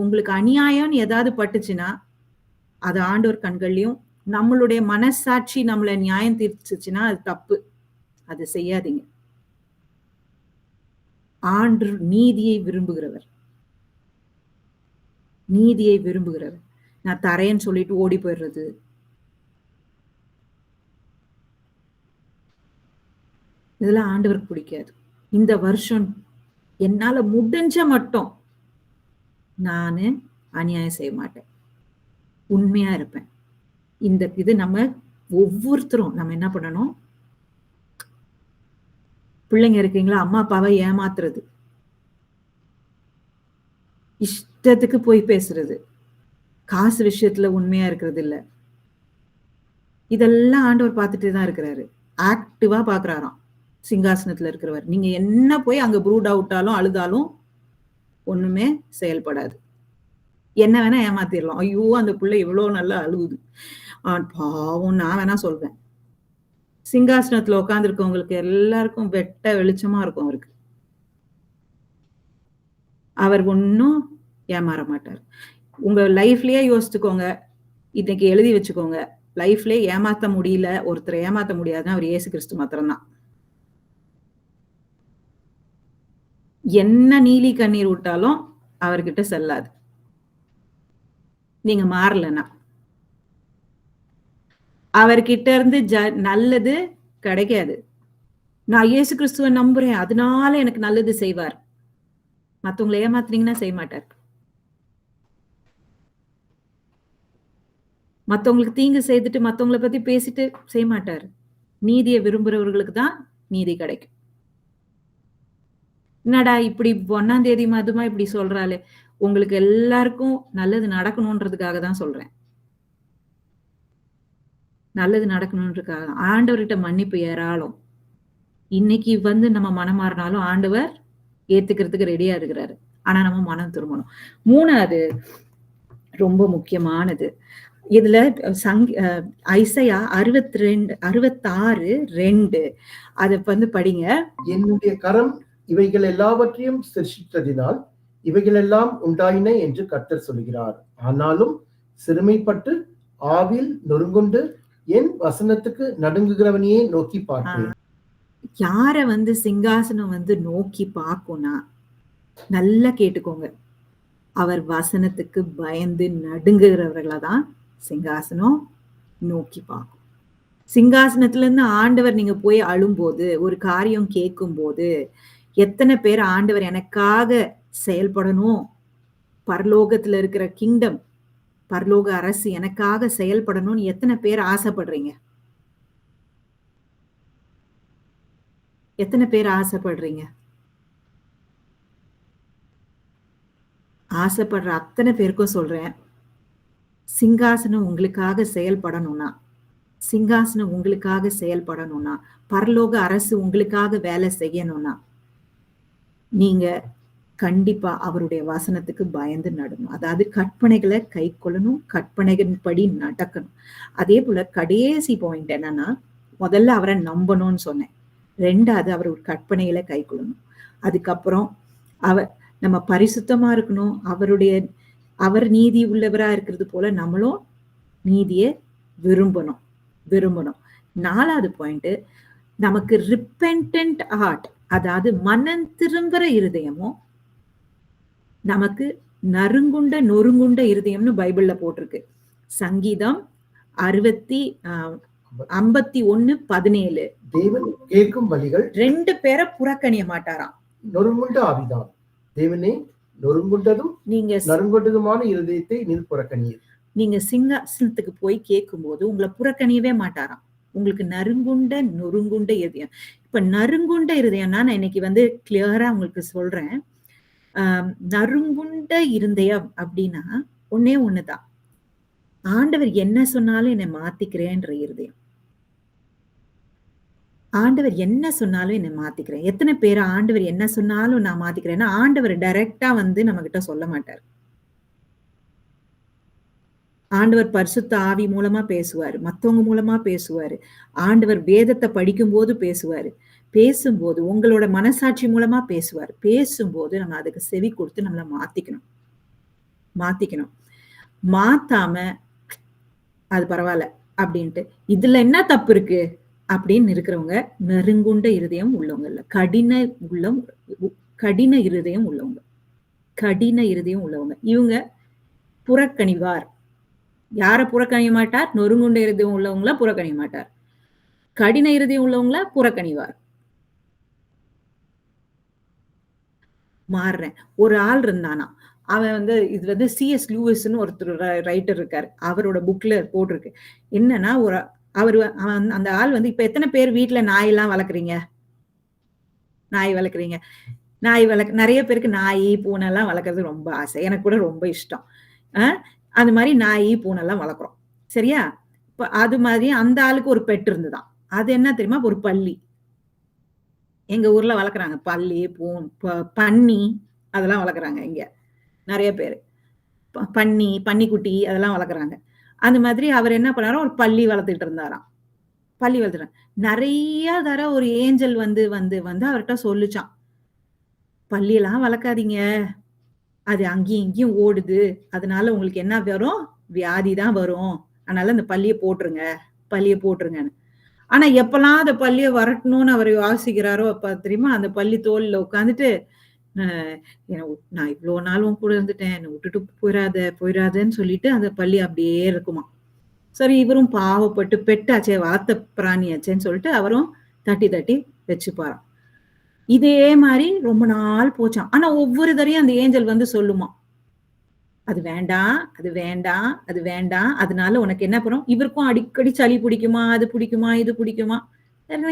உங்களுக்கு அநியாயம்னு ஏதாவது பட்டுச்சுன்னா அது ஆண்டவர் கண்கள்லயும், நம்மளுடைய மனசாட்சி நம்மள நியாயம் தீர்த்துச்சுன்னா அது தப்பு, அது செய்யாதீங்க. ஆண்டவர் நீதியை விரும்புகிறவர். நான் தரேன்னு சொல்லிட்டு ஓடி போயிடுறது, இதெல்லாம் ஆண்டவருக்கு பிடிக்காது. இந்த வருஷம் என்னால முடிஞ்ச மட்டும் நானு அநியாயம் செய்ய மாட்டேன், உண்மையா இருப்பேன். இது நம்ம ஒவ்வொருத்தரும் நம்ம என்ன பண்ணணும், பிள்ளைங்க இருக்கீங்களா, அம்மா அப்பாவை ஏமாத்துறது, இஷ்டத்துக்கு போய் பேசுறது, காசு விஷயத்துல உண்மையா இருக்கிறது இல்ல, இதெல்லாம் ஆண்டவர் பார்த்துட்டே தான் இருக்கிறாரு. ஆக்டிவா பாக்குறாராம் சிங்காசனத்துல இருக்கிறவர். நீங்க என்ன போய் அங்க ப்ரூட் அவுட்டாலும் அழுதாலும் ஒண்ணுமே செயல்படாது. என்ன வேணா ஏமாத்திடலாம். ஐயோ அந்த பிள்ளை இவ்வளவு நல்லா அழுகுது, பாவம் நான் வேணா சொல்வேன். சிங்காசனத்துல உட்கார்ந்து இருக்கவங்களுக்கு எல்லாருக்கும் வெட்ட வெளிச்சமா இருக்கும் அவருக்கு. அவர் ஒன்னும் ஏமாற மாட்டார். உங்க லைஃப்லயே யோசிச்சுக்கோங்க, இன்னைக்கு எழுதி வச்சுக்கோங்க, லைஃப்லயே ஏமாத்த முடியல, ஒருத்தரை ஏமாத்த முடியாதுன்னா அவர் இயேசு கிறிஸ்து மாத்திரம்தான். என்ன நீலி கண்ணீர் விட்டாலும் அவர்கிட்ட செல்லாது, நீங்க மாறலன்னா. அவர்கிட்ட இருந்து நல்லது கிடைக்காது. நான் இயேசு கிறிஸ்துவை நம்புறேன், அதனால எனக்கு நல்லது செய்வார். மத்தவங்களை ஏமாத்துனீங்கன்னா செய்ய மாட்டார். மத்தவங்களுக்கு தீங்கு செய்துட்டு மத்தவங்களை பத்தி பேசிட்டு செய்ய மாட்டாரு. நீதியை விரும்புறவர்களுக்கு தான் நீதி கிடைக்கும். என்னடா இப்படி 1ஆம் தேதி மதுமா இப்படி சொல்றாளே, உங்களுக்கு எல்லாருக்கும் நல்லது நடக்கணும்ன்றதுக்காக தான் சொல்றேன். நல்லது நடக்கணும்ன்றதுக்காக. ஆண்டவர்கிட்ட மன்னிப்பு ஏராளம். இன்னைக்கு நம்ம மனம் மாறினாலும் ஆண்டவர் ஏத்துக்கிறதுக்கு ரெடியா இருக்கிறாரு. ஆனா நம்ம மனம் திரும்பணும். 3வது ரொம்ப முக்கியமானது, இதுல ஐசையா 66:2 அத படிங்க. என்னுடைய கரம் இவைகள் எல்லாவற்றையும் சிருஷ்டித்ததினால் இவைகள் எல்லாம் உண்டாயின என்று கர்த்தர் சொல்கிறார். ஆனாலும் சிறுமைப்பட்டு ஆவில் நொறுங்குண்டு என் வசனத்துக்கு நடுங்குகிறவனையே நோக்கி பார்ப்பேன். யார சிங்காசனம் நோக்கி பார்க்கும்னா, நல்லா கேட்டுக்கோங்க, அவர் வசனத்துக்கு பயந்து நடுங்குகிறவர்களை தான் சிங்காசனம் நோக்கி பார்க்கும். சிங்காசனத்துல இருந்து ஆண்டவர் நீங்க போய் அழும்போது, ஒரு காரியம் கேட்கும் போது, எத்தனை பேர் ஆண்டவர் எனக்காக செயல்படணும், பரலோகத்துல இருக்கிற கிங்டம், பரலோக அரசு எனக்காக செயல்படணும்னு எத்தனை பேர் ஆசைப்படுறீங்க? எத்தனை பேர் ஆசைப்படுறீங்க? ஆசைப்படுற அத்தனை பேருக்கும் சொல்றேன், சிங்காசனம் உங்களுக்காக செயல்படணும்னா, சிங்காசனம் உங்களுக்காக செயல்படணும்னா, பரலோக அரசு உங்களுக்காக வேலை செய்யணும்னா, நீங்க கண்டிப்பா அவருடைய வசனத்துக்கு பயந்து நடணும். அதாவது கற்பனைகளை கை கொள்ளணும், கற்பனைகளின்படி நடக்கணும். அதே போல கடைசி பாயிண்ட் என்னன்னா, முதல்ல அவரை நம்பணும்னு சொன்னேன். 2வது அவருடைய கற்பனைகளை கை கொள்ளணும். அதுக்கப்புறம் நம்ம பரிசுத்தமா இருக்கணும். அவர் நீதி உள்ளவரா இருக்கிறது போல நம்மளும் நீதியை விரும்பணும். 4வது பாயிண்ட், நமக்கு ரிப்பெண்டன்ட் ஹார்ட், அதாவது மனம் திரும்புற இருதயமும், நமக்கு நொறுங்குண்ட இருதயம்னு பைபிள்ல போட்டிருக்கு. சங்கீதம் 51:17. தேவன் கேட்கும் வழிகள் 2 பேரை புறக்கணிய மாட்டாராம். நொறுங்குண்ட ஆவிதான். தேவனே நொறுங்குண்டதும் நீங்க நறுங்குண்டதுமான இருதயத்தை நீர் புறக்கணியீர். நீங்க சிங்காசனத்துக்கு போய் கேட்கும் போது உங்களை புறக்கணியவே மாட்டாராம். உங்களுக்கு நொறுங்குண்ட இருதயம். இப்ப நறுங்குண்ட இருதயம்னா, நான் இன்னைக்கு கிளியரா உங்களுக்கு சொல்றேன். நறுங்குண்ட இருதயம் அப்படின்னா ஒன்னே ஒண்ணுதான், ஆண்டவர் என்ன சொன்னாலும் என்னை மாத்திக்கிறேன்ற இருதயம். ஆண்டவர் என்ன சொன்னாலும் என்னை மாத்திக்கிறேன். எத்தனை பேர் ஆண்டவர் என்ன சொன்னாலும் நான் மாத்திக்கிறேன்னா, ஆண்டவர் டைரக்டா நம்ம கிட்ட சொல்ல மாட்டார். ஆண்டவர் பரிசுத்த ஆவி மூலமா பேசுவாரு, மத்தவங்க மூலமா பேசுவாரு, ஆண்டவர் வேதத்தை படிக்கும் போது பேசுவாரு, பேசும்போது உங்களோட மனசாட்சி மூலமா பேசுவாரு. பேசும்போது நம்ம அதுக்கு செவி கொடுத்து நம்மளை மாத்திக்கணும். மாத்தாம அது பரவாயில்ல அப்படின்ட்டு இதுல என்ன தப்பு இருக்கு அப்படின்னு இருக்கிறவங்க நறுங்குண்ட இருதயம் உள்ளவங்க இல்ல, கடின இருதயம் உள்ளவங்க. இவங்க புறக்கணிவார். யார புறக்கணிய மாட்டார்? நொறுங்குண்ட இருதயம் உள்ளவங்கள புறக்கணிய மாட்டார். கடின இருதயம் உள்ளவங்கள புறக்கணிவார். மாறுறேன். ஒரு ஆள் இருந்தானா, அவன் இது C.S. லூயிஸ்ன்னு ஒருத்தர் ரைட்டர் இருக்காரு. அவரோட புக்ல போட்டிருக்கு. என்னன்னா, அந்த ஆள் வந்து, இப்ப எத்தனை பேர் வீட்டுல நாயெல்லாம் வளர்க்குறீங்க? நிறைய பேருக்கு நாய், பூனை எல்லாம் வளர்க்கறது ரொம்ப ஆசை. எனக்கு கூட ரொம்ப இஷ்டம். அது மாதிரி நாய், பூனை எல்லாம் வளர்க்குறோம். சரியா? இப்ப அது மாதிரி அந்த ஆளுக்கு ஒரு பெட் இருந்துதான். அது என்ன தெரியுமா? ஒரு பல்லி. எங்க ஊர்ல வளர்க்குறாங்க. பல்லி, பன்னி அதெல்லாம் வளர்க்குறாங்க இங்க. நிறைய பேரு. பன்னிக்குட்டி அதெல்லாம் வளர்க்குறாங்க. அந்த மாதிரி அவர் என்ன பண்ணாரோ, ஒரு பல்லி வளர்த்துட்டு இருந்தாராம். பல்லி வளர்த்துறாங்க. நிறைய தடவை ஒரு ஏஞ்சல் வந்து அவர்கிட்ட சொல்லுச்சான். பல்லியெல்லாம் வளர்க்காதீங்க. அது அங்கேயும் இங்கேயும் ஓடுது. அதனால உங்களுக்கு என்ன வரும்? வியாதி தான் வரும். அதனால அந்த பல்லிய போட்டுருங்கன்னு. ஆனா எப்பெல்லாம் அந்த பல்லிய வரட்டணும்னு அவர் யோசிக்கிறாரோ அப்ப தெரியுமா, அந்த பல்லி தோல்ல உட்காந்துட்டு, நான் இவ்வளவு நாள் உன் கூட இருந்துட்டேன், என்னை விட்டுட்டு போயிடாதன்னு சொல்லிட்டு அந்த பல்லி அப்படியே இருக்குமா. சரி, இவரும் பாவப்பட்டு பெட்டாச்சே, வளர்த்த பிராணியாச்சேன்னு சொல்லிட்டு அவரும் தட்டி தட்டி வச்சுப்பாராம். இதே மாதிரி ரொம்ப நாள் போச்சான். ஆனா ஒவ்வொரு தரையும் அந்த ஏஞ்சல் வந்து சொல்லுமா, அது வேண்டாம், அது வேண்டாம், அது வேண்டாம். அதனால உனக்கு என்ன பண்ணும்? இவருக்கும் அடிக்கடி சளி பிடிக்குமா, அது பிடிக்குமா, இது பிடிக்குமா.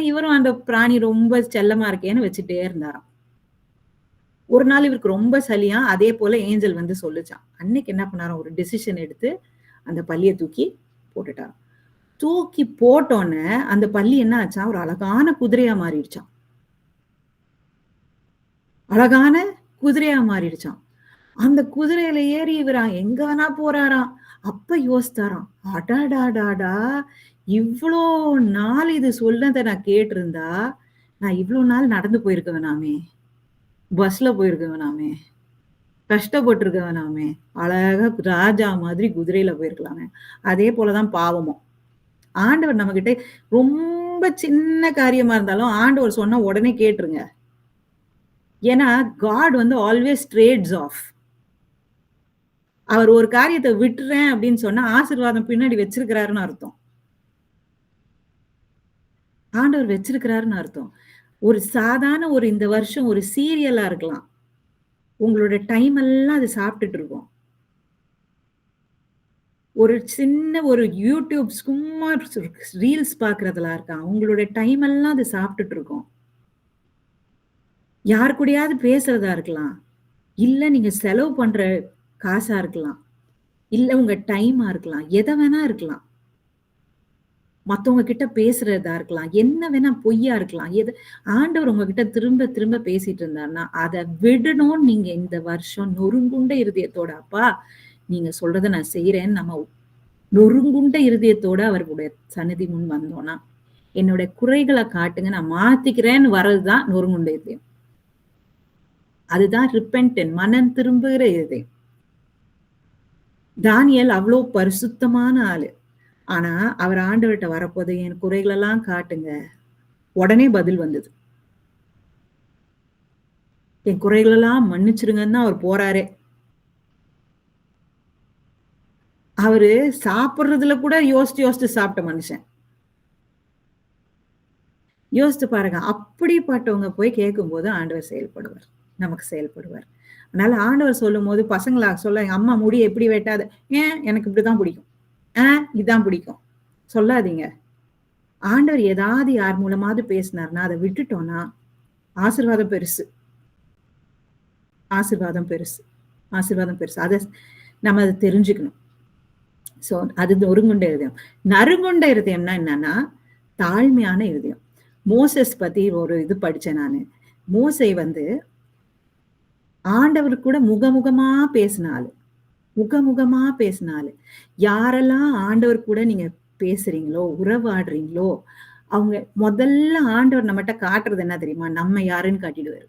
இவரும் அந்த பிராணி ரொம்ப செல்லமா இருக்கேன்னு வச்சுட்டே இருந்தாராம். ஒரு நாள் இவருக்கு ரொம்ப சளியா, அதே போல ஏஞ்சல் வந்து சொல்லுச்சான். அன்னைக்கு என்ன பண்ணாராம், ஒரு டிசிஷன் எடுத்து அந்த பல்லிய தூக்கி போட்டுட்டாராம். தூக்கி போட்டோன்னே அந்த பல்லி என்ன ஆச்சா, ஒரு அழகான குதிரையா மாறிடுச்சான். அழகான குதிரையா மாறிடுச்சான். அந்த குதிரையில ஏறி இவரா எங்க வேணா போறாராம். அப்ப யோசித்தாராம், அடாடாடாடா, இவ்வளோ நாள் இது சொன்னதை நான் கேட்டிருந்தா நான் இவ்வளோ நாள் நடந்து போயிருக்க வேணாமே, பஸ்ல போயிருக்க வேணாமே, கஷ்டப்பட்டிருக்க வேணாமே, அழகா ராஜா மாதிரி குதிரையில போயிருக்கலாமே. அதே போலதான் பாவமும். ஆண்டவர் நம்ம கிட்ட ரொம்ப சின்ன காரியமா இருந்தாலும் ஆண்டவர் சொன்னா உடனே கேட்டுருங்க. ஏன்னா காட் வந்து ஆல்வேஸ் ட்ரேட்ஸ் ஆஃப். அவர் ஒரு காரியத்தை விட்டுறேன் அப்படின்னு சொன்னா ஆசீர்வாதம் பின்னாடி வச்சிருக்கிறாருன்னு அர்த்தம். ஆண்டவர் வச்சிருக்கிறாருன்னு அர்த்தம். ஒரு சாதாரண இந்த வருஷம் ஒரு சீரியலா இருக்கலாம். உங்களோட டைம் எல்லாம் அது சாப்பிட்டுட்டு இருக்கும். ஒரு சின்ன யூடியூப் சும்மா ரீல்ஸ் பாக்குறதுல இருக்கான். உங்களோட டைம் எல்லாம் அது சாப்பிட்டுட்டு இருக்கும். யாரு கூடயாவது பேசுறதா இருக்கலாம். இல்ல நீங்க செலவு பண்ற காசா இருக்கலாம். இல்ல உங்க டைமா இருக்கலாம். எதை வேணா இருக்கலாம். மத்தவங்க கிட்ட பேசுறதா இருக்கலாம். என்ன வேணா பொய்யா இருக்கலாம். ஆண்டவர் உங்ககிட்ட திரும்ப திரும்ப பேசிட்டு இருந்தாருன்னா அதை விடணும்னு நீங்க இந்த வருஷம் நொறுங்குண்ட இருதயத்தோட, அப்பா நீங்க சொல்றதை நான் செய்யறேன்னு நம்ம நொறுங்குண்ட இருதயத்தோட அவர்களுடைய சந்நிதி முன் வந்தோம்னா, என்னுடைய குறைகளை காட்டுங்க, நான் மாத்திக்கிறேன்னு வர்றதுதான் நொறுங்குண்ட இருதயம். அதுதான் ரிப்பென்டன், மனம் திரும்புகிற இருதயம். தானியேல் அவ்வளோ பரிசுத்தமான ஆளு. ஆனா அவர் ஆண்டவர்கிட்ட வரப்போது, என் குறைகளெல்லாம் காட்டுங்க, உடனே பதில் வந்தது. என் குறைகளெல்லாம் மன்னிச்சிருங்கன்னு தான் அவர் போறாரே. அவரு சாப்பிடுறதுல கூட யோசிச்சு சாப்பிட்ட மனுஷன். யோசித்து பாருங்க. அப்படிப்பட்டவங்க போய் கேட்கும் போது ஆண்டவர் செயல்படுவார், நமக்கு செயல்படுவார். அதனால ஆண்டவர் சொல்லும் போது பசங்களா சொல்ல, எங்க அம்மா முடி எப்படி வெட்டாத, ஏன் எனக்கு இப்படிதான் பிடிக்கும், இதுதான் பிடிக்கும் சொல்லாதீங்க. ஆண்டவர் ஏதாவது யார் மூலமாவது பேசினார்னா அதை விட்டுட்டோம்னா ஆசீர்வாதம் பெருசு, ஆசீர்வாதம் பெருசு, ஆசீர்வாதம் பெருசு. அதை நம்ம அதை தெரிஞ்சுக்கணும். சோ அது நொறுங்குண்ட இருதயம். நறுங்குண்ட இருதயம்னா என்னன்னா தாழ்மையான இருதயம். மோசஸ் பத்தி ஒரு இது படிச்சேன் நானு. மோசே வந்து ஆண்டவர் கூட முகமுகமா பேசினாலு, முகமுகமா பேசினாலு. யாரெல்லாம் ஆண்டவர் கூட நீங்க பேசுறீங்களோ, உறவாடுறீங்களோ, அவங்க முதல்ல ஆண்டவர் நம்மகிட்ட காட்டுறது என்ன தெரியுமா? நம்ம யாருன்னு காட்டிடுவாரு.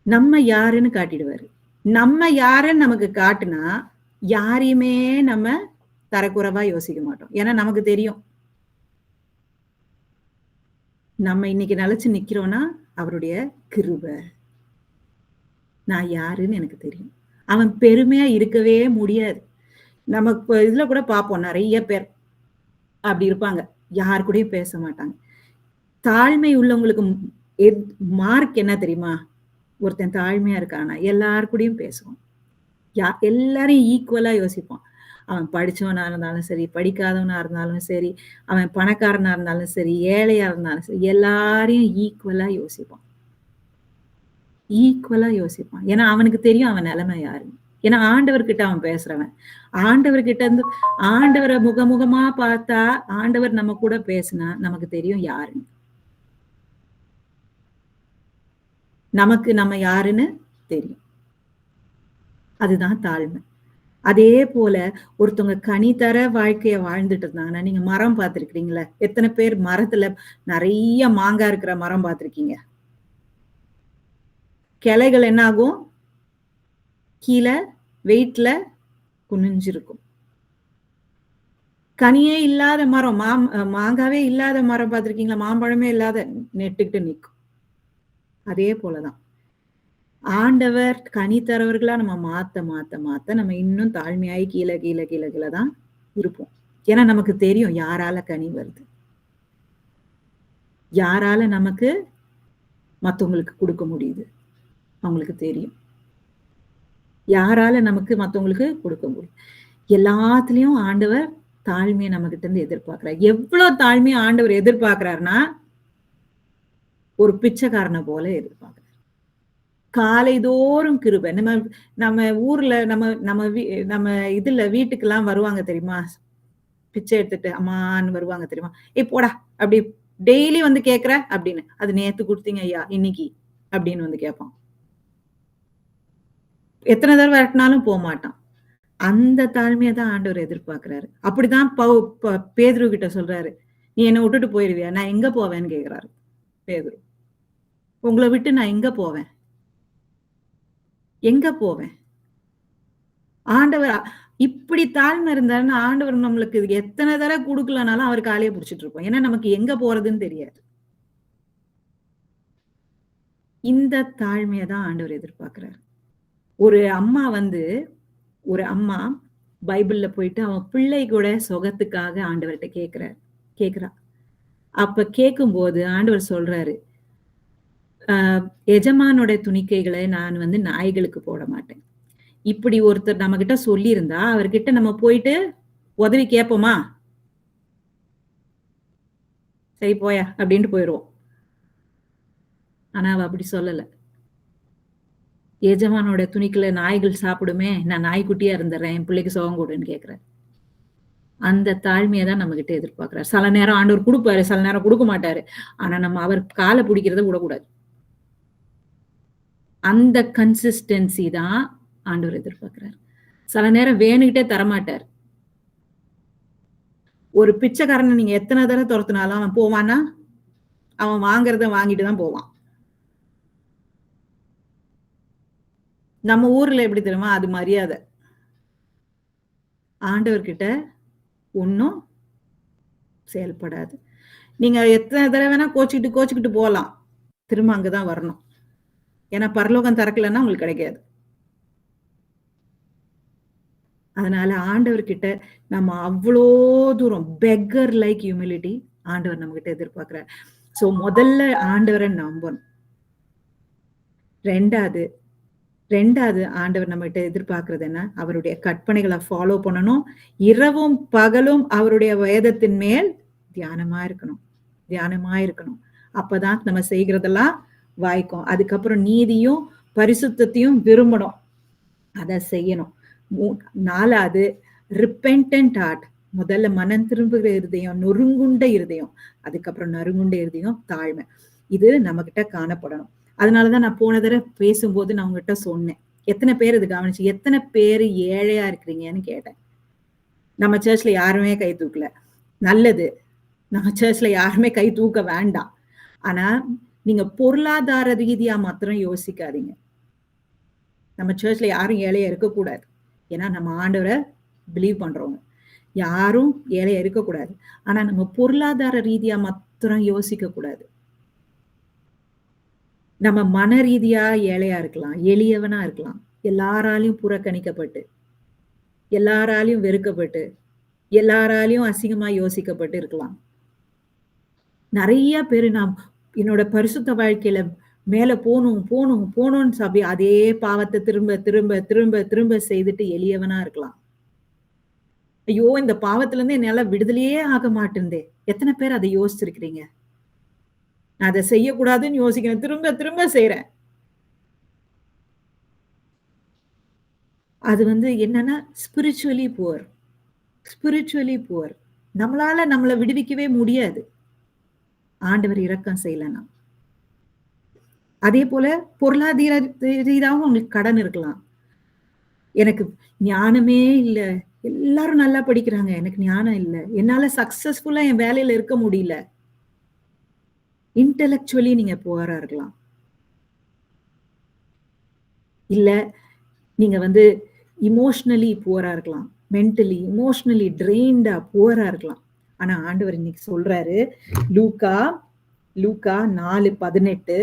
நம்ம யாருன்னு காட்டிடுவாரு. நம்ம யாருன்னு நமக்கு காட்டுனா யாரையுமே நம்ம தரக்குறைவா யோசிக்க மாட்டோம். ஏன்னா நமக்கு தெரியும் நம்ம இன்னைக்கு நிலைச்சு நிக்கிறோம்னா அவருடைய கிருபை. நான் யாருன்னு எனக்கு தெரியும். அவன் பெருமையா இருக்கவே முடியாது. நமக்கு இதுல கூட பார்ப்போம், நிறைய பேர் அப்படி இருப்பாங்க, யாரு கூடயும் பேச மாட்டாங்க. தாழ்மை உள்ளவங்களுக்கு மார்க் என்ன தெரியுமா? ஒருத்தன் தாழ்மையா இருக்கானா எல்லாரு கூடயும் பேசுவான், எல்லாரையும் ஈக்குவலா யோசிப்பான். அவன் படிச்சவனா இருந்தாலும் சரி, படிக்காதவனா இருந்தாலும் சரி, அவன் பணக்காரனா இருந்தாலும் சரி, ஏழையா இருந்தாலும் சரி, எல்லாரையும் ஈக்குவலா யோசிப்பான். ஈக்குவலா யோசிப்பான். ஏன்னா அவனுக்கு தெரியும் அவன் நிலைமை யாருன்னு. ஏன்னா ஆண்டவர்கிட்ட அவன் பேசுறவன். ஆண்டவர்கிட்ட இருந்து ஆண்டவர முகமுகமா பார்த்தா, ஆண்டவர் நம்ம கூட பேசினா நமக்கு தெரியும் யாருன்னு. நமக்கு நம்ம யாருன்னு தெரியும். அதுதான் தாழ்மை. அதே போல ஒருத்தவங்க கனி தர வாழ்க்கைய வாழ்ந்துட்டு இருந்தாங்கன்னா, நீங்க மரம் பார்த்திருக்கிறீங்களா? எத்தனை பேர் மரத்துல நெறைய மாங்காய் இருக்கிற மரம் பார்த்திருக்கீங்க? கிளைகள் என்ன ஆகும்? கீழ வெயிட்ல குனிஞ்சிருக்கும். கனியே இல்லாத மரம், மாங்காவே இல்லாத மரம் பார்த்திருக்கீங்களா? மாம்பழமே இல்லாத நெட்டுக்கிட்டு நிக்கும். அதே போலதான். ஆண்டவர் கனி தரவர்களா நம்ம மாத்த நம்ம இன்னும் தாழ்மையாயி கீழ தான் இருப்போம். ஏன்னா நமக்கு தெரியும் யாரால கனி வருது. யாரால நமக்கு மத்தவங்களுக்கு கொடுக்க முடியுது. அவங்களுக்கு தெரியும். யாரால நமக்கு மத்தவங்களுக்கு கொடுக்க முடியும். எல்லாத்துலயும் ஆண்டவர் தாழ்மையை நம்ம கிட்ட இருந்து எதிர்பார்க்கிறார். எவ்வளவு தாழ்மையை ஆண்டவர் எதிர்பார்க்கிறாருன்னா, ஒரு பிச்சைக்காரனை போல எதிர்பார்க்கிறார். காலைதோறும் கிருபை. நம்ம ஊர்ல நம்ம இதுல வீட்டுக்கெல்லாம் வருவாங்க தெரியுமா? பிச்சை எடுத்துட்டு அம்மான்னு வருவாங்க தெரியுமா? போடா அப்படி டெய்லி வந்து கேக்குற அப்படின்னு. அது நேத்து குடுத்தீங்க ஐயா, இன்னைக்கு அப்படின்னு வந்து கேட்பான். எத்தனை தடவை விரட்டினாலும் போக மாட்டான். அந்த தாழ்மையை தான் ஆண்டவர் எதிர்பார்க்கிறாரு. அப்படிதான் பேதுரு கிட்ட சொல்றாரு, நீ என்னை விட்டுட்டு போயிருவியா? நான் எங்க போவேன்னு கேக்குறாரு பேதுரு. உங்களை விட்டு நான் எங்க போவேன்? எங்க போவேன்? ஆண்டவர் இப்படி தாழ்மை இருந்தாருன்னா, ஆண்டவர் நம்மளுக்கு எத்தனை தடவை கொடுக்கலனாலும் அவர் காலையை பிடிச்சிட்டு இருப்போம். ஏன்னா நமக்கு எங்க போறதுன்னு தெரியாது. இந்த தாழ்மையை தான் ஆண்டவர் எதிர்பார்க்கிறாரு. ஒரு அம்மா பைபிள்ல போயிட்டு அவன் பிள்ளை கூட சுகத்துக்காக ஆண்டவர்கிட்ட கேக்குறா. அப்ப கேட்கும்போது ஆண்டவர் சொல்றாரு, எஜமானோட துணிக்கைகளை நான் வந்து நாய்களுக்கு போட மாட்டேன். இப்படி ஒருத்தர் நம்ம கிட்ட சொல்லி இருந்தா அவர்கிட்ட நம்ம போயிட்டு உதவி கேட்போமா? சரி போயா அப்படின்ட்டு போயிடுவோம். ஆனா அவ அப்படி சொல்லல. எஜமானோட துணிக்குல நாய்கள் சாப்பிடுமே, நான் நாய்க்குட்டியா இருந்துடுறேன், என் பிள்ளைக்கு சுகம் கொடுன்னு கேட்கிறேன். அந்த தாழ்மையை தான் நம்ம கிட்ட எதிர்பார்க்கிறார். சில நேரம் ஆண்டவர் கொடுப்பாரு, சில நேரம் கொடுக்க மாட்டாரு. ஆனா நம்ம அவர் காலை பிடிக்கிறத விடக்கூடாது. அந்த கன்சிஸ்டன்சி தான் ஆண்டவர் எதிர்பார்க்கிறார். சில நேரம் வேணுகிட்டே தரமாட்டார். ஒரு பிச்சைக்காரனை நீங்க எத்தனை தடவை துரத்துனாலும் அவன் போவான்னா, அவன் வாங்குறத வாங்கிட்டு தான் போவான். நம்ம ஊர்ல எப்படி தெரியுமா? அது மரியாதை. ஆண்டவர்கிட்ட ஒன்னும் செயல்படாது. நீங்க எத்தனை தடவை வேணா கோச்சுக்கிட்டு போகலாம். திரும்ப அங்கதான் வரணும். ஏன்னா பரலோகம் திறக்கலன்னா உங்களுக்கு கிடைக்காது. அதனால ஆண்டவர்கிட்ட நம்ம அவ்வளோ தூரம் பெக்கர் லைக் ஹியூமிலிட்டி ஆண்டவர் நம்ம கிட்ட எதிர்பார்க்கிறார். சோ முதல்ல ஆண்டவரை நம்பணும். ரெண்டாவது ஆண்டவர் நம்ம கிட்ட எதிர்பார்க்கறது என்ன? அவருடைய கற்பனைகளை ஃபாலோ பண்ணணும். இரவும் பகலும் அவருடைய வேதத்தின் மேல் தியானமா இருக்கணும். அப்பதான் நம்ம செய்கிறதெல்லாம் வாய்க்கும். அதுக்கப்புறம் நீதியும் பரிசுத்தத்தையும் விரும்பணும். அதை செய்யணும். 4வது ரிப்பெண்டன்ட் ஹார்ட். முதல்ல மனம் திரும்புகிற இருதயம், நொறுங்குண்ட இருதயம், அதுக்கப்புறம் நறுங்குண்ட இருதயம், தாழ்மை. இது நம்ம கிட்ட காணப்படணும். அதனாலதான் நான் போன தடவை பேசும்போது நான் உங்ககிட்ட சொன்னேன், எத்தனை பேர் இது கவனிச்சு, எத்தனை பேர் ஏழையா இருக்கிறீங்கன்னு கேட்டேன். நம்ம சர்ச்ல யாருமே கை தூக்கல. நல்லது, நம்ம சர்ச்ல யாருமே கை தூக்க வேண்டாம். ஆனா நீங்க பொருளாதார ரீதியா மாத்திரம் யோசிக்காதீங்க. நம்ம சர்ச்ல யாரும் ஏழையா இருக்கக்கூடாது. ஏன்னா நம்ம ஆண்டவரை பிலீவ் பண்றவங்க. யாரும் ஏழையா இருக்கக்கூடாது. ஆனா நம்ம பொருளாதார ரீதியா மாத்திரம் யோசிக்க கூடாது. நம்ம மன ரீதியா ஏழையா இருக்கலாம், எளியவனா இருக்கலாம், எல்லாராலையும் புறக்கணிக்கப்பட்டு, எல்லாராலையும் வெறுக்கப்பட்டு, எல்லாராலையும் அசிங்கமா யோசிக்கப்பட்டு இருக்கலாம். நிறைய பேரு நான் என்னோட பரிசுத்த வாழ்க்கையில மேல போகணும்னு சபை அதே பாவத்தை திரும்ப செய்துட்டு எளியவனா இருக்கலாம். ஐயோ இந்த பாவத்துல இருந்து என்னால விடுதலையே ஆக மாட்டேந்தே. எத்தனை பேர் அதை யோசிச்சிருக்கிறீங்க? நான் அதை செய்யக்கூடாதுன்னு யோசிக்கிறேன், திரும்ப திரும்ப செய்யறேன். அது என்னன்னா ஸ்பிரிச்சுவலி புவர். Spiritually poor. நம்மளால நம்மளை விடுவிக்கவே முடியாது, ஆண்டவர் இரக்கம் செய்யலன்னா. அதே போல பொருளாதார ரீதியாகவும் உங்களுக்கு கடன் இருக்கலாம். எனக்கு ஞானமே இல்ல, எல்லாரும் நல்லா படிக்கிறாங்க, எனக்கு ஞானம் இல்ல, என்னால சக்சஸ்ஃபுல்லா என் வேலையில இருக்க முடியல. இன்டெலெக்சுவலி நீங்க புவரா இருக்கலாம். இல்ல நீங்க இமோஷனலி புவரா இருக்கலாம், மென்டலி இமோஷனலி ட்ரெயின்டா புவரா இருக்கலாம். ஆனா ஆண்டவர் இன்னைக்கு சொல்றாரு, லூக்கா 4:18,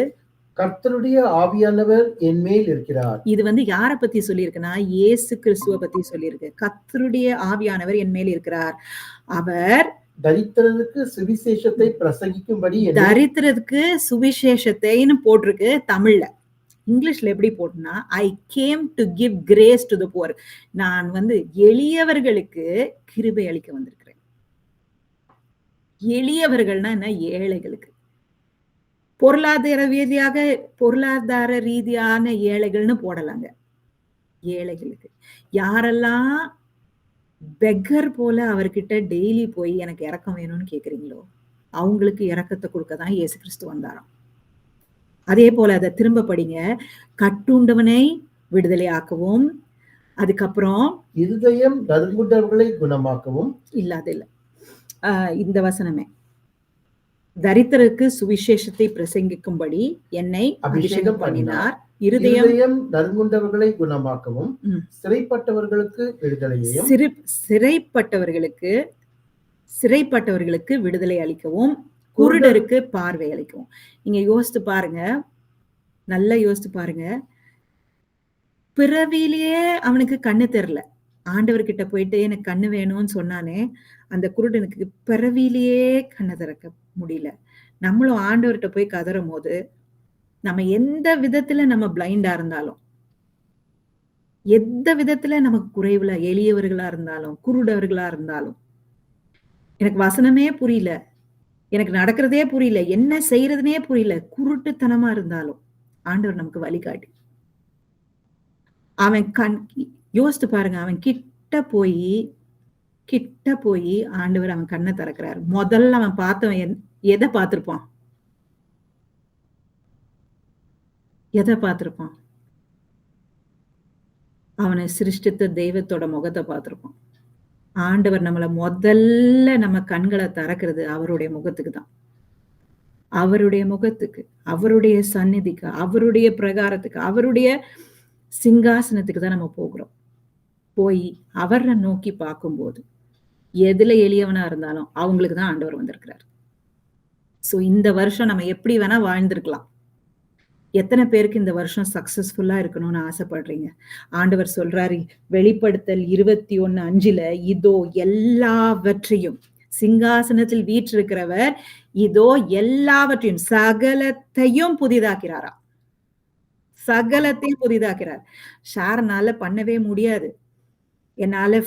கர்த்தருடைய ஆவியானவர் என் மேல் இருக்கிறார். இது யார பத்தி சொல்லியிருக்குன்னா, இயேசு கிறிஸ்துவ பத்தி சொல்லியிருக்கு. கர்த்தருடைய ஆவியானவர் என் மேல் இருக்கிறார். அவர் தரித்திரருக்கு சுவிசேஷத்தை பிரசங்கிக்கும்படி, தரித்திரருக்கு சுவிசேஷத்தைன்னு போட்டிருக்கு தமிழ்ல. இங்கிலீஷ்ல எப்படி போட்டுனா, I came to give grace to the poor. நான் எளியவர்களுக்கு கிருபை அளிக்க வந்திருக்கிறேன். எளியவர்கள்னா என்ன? ஏழைகளுக்கு. பொருளாதார ரீதியான ஏழைகள்னு போடலாங்க. ஏழைகளுக்கு. யாரெல்லாம் பெக்கர் போல அவர்கிட்ட டெய்லி போய் எனக்கு இரக்கம் வேணும்னு கேக்குறீங்களோ, அவங்களுக்கு இரக்கத்தை கொடுக்கதான் இயேசு கிறிஸ்து வந்தாராம். அதே போல அதை திரும்ப படிங்க. கட்டுண்டவனை விடுதலை ஆக்கவும், அதுக்கப்புறம் இருதயம் நறுங்குண்டவர்களை குணமாக்கவும். இல்ல இந்த வசனமே, தரித்திரருக்கு சுவிசேஷத்தை பிரசங்கிக்கும்படி என்னை அபிஷேகம் பண்ணினார். இருதயம் நறுங்குண்டவர்களை குணமாக்கவும், சிறைப்பட்டவர்களுக்கு விடுதலையையும், சிறைப்பட்டவர்களுக்கு விடுதலை அளிக்கவும், குருடருக்கு பார்வை அளிக்கவும். நீங்க யோசித்து பாருங்க, நல்லா யோசித்து பாருங்க. பிறவிலேயே அவனுக்கு கண்ணு தெரியல, ஆண்டவர்கிட்ட போயிட்டு எனக்கு கண்ணு வேணும்னு சொன்னானே, அந்த குருடனுக்கு பிறவிலேயே கண்ணை திறக்க முடியல. நம்மளும் ஆண்டவர்கிட்ட போய் கதறும் போது, நம்ம எந்த விதத்துல நம்ம பிளைண்டா இருந்தாலும், எந்த விதத்துல நமக்கு குறைவுல எளியவர்களா இருந்தாலும், குருடவர்களா இருந்தாலும், எனக்கு வசனமே புரியல, எனக்கு நடக்கிறதே புரியல, என்ன செய்யறதுனே புரியல, குருட்டுத்தனமா இருந்தாலும் ஆண்டவர் நமக்கு வழிகாட்டி. அவன் யோசித்து பாருங்க, அவன் கிட்ட போய் ஆண்டவர் அவன் கண்ணை திறக்கிறாரு. முதல்ல அவன் பார்த்தவன் எதை பார்த்திருப்பான்? அவனை சிருஷ்டித்த தெய்வத்தோட முகத்தை பார்த்திருப்பான். ஆண்டவர் நம்மளை முதல்ல நம்ம கண்களை திறக்கிறது அவருடைய முகத்துக்கு தான். அவருடைய முகத்துக்கு, அவருடைய சந்நிதிக்கு, அவருடைய பிரகாரத்துக்கு, அவருடைய சிங்காசனத்துக்கு தான் நம்ம போகிறோம். போய் அவரை நோக்கி பார்க்கும்போது எதுல எளியவனா இருந்தாலும் அவங்களுக்கு தான் ஆண்டவர் வந்திருக்கிறார். சோ இந்த வருஷம் நம்ம எப்படி வேணா வாழ்ந்திருக்கலாம். எத்தனை பேருக்கு இந்த வருஷம் சக்சஸ்ஃபுல்லா இருக்கணும்னு ஆசைப்படுறீங்க? ஆண்டவர் சொல்றாரு வெளிப்படுத்தல் 21:5, இதோ எல்லாவற்றையும், சிங்காசனத்தில் வீற்றிருக்கிறவர் இதோ எல்லாவற்றையும், சகலத்தையும் புதிதாக்கிறாரா. சகலத்தையும் புதிதாக்கிறார். ஷாரனால பண்ணவே முடியாது. என்னால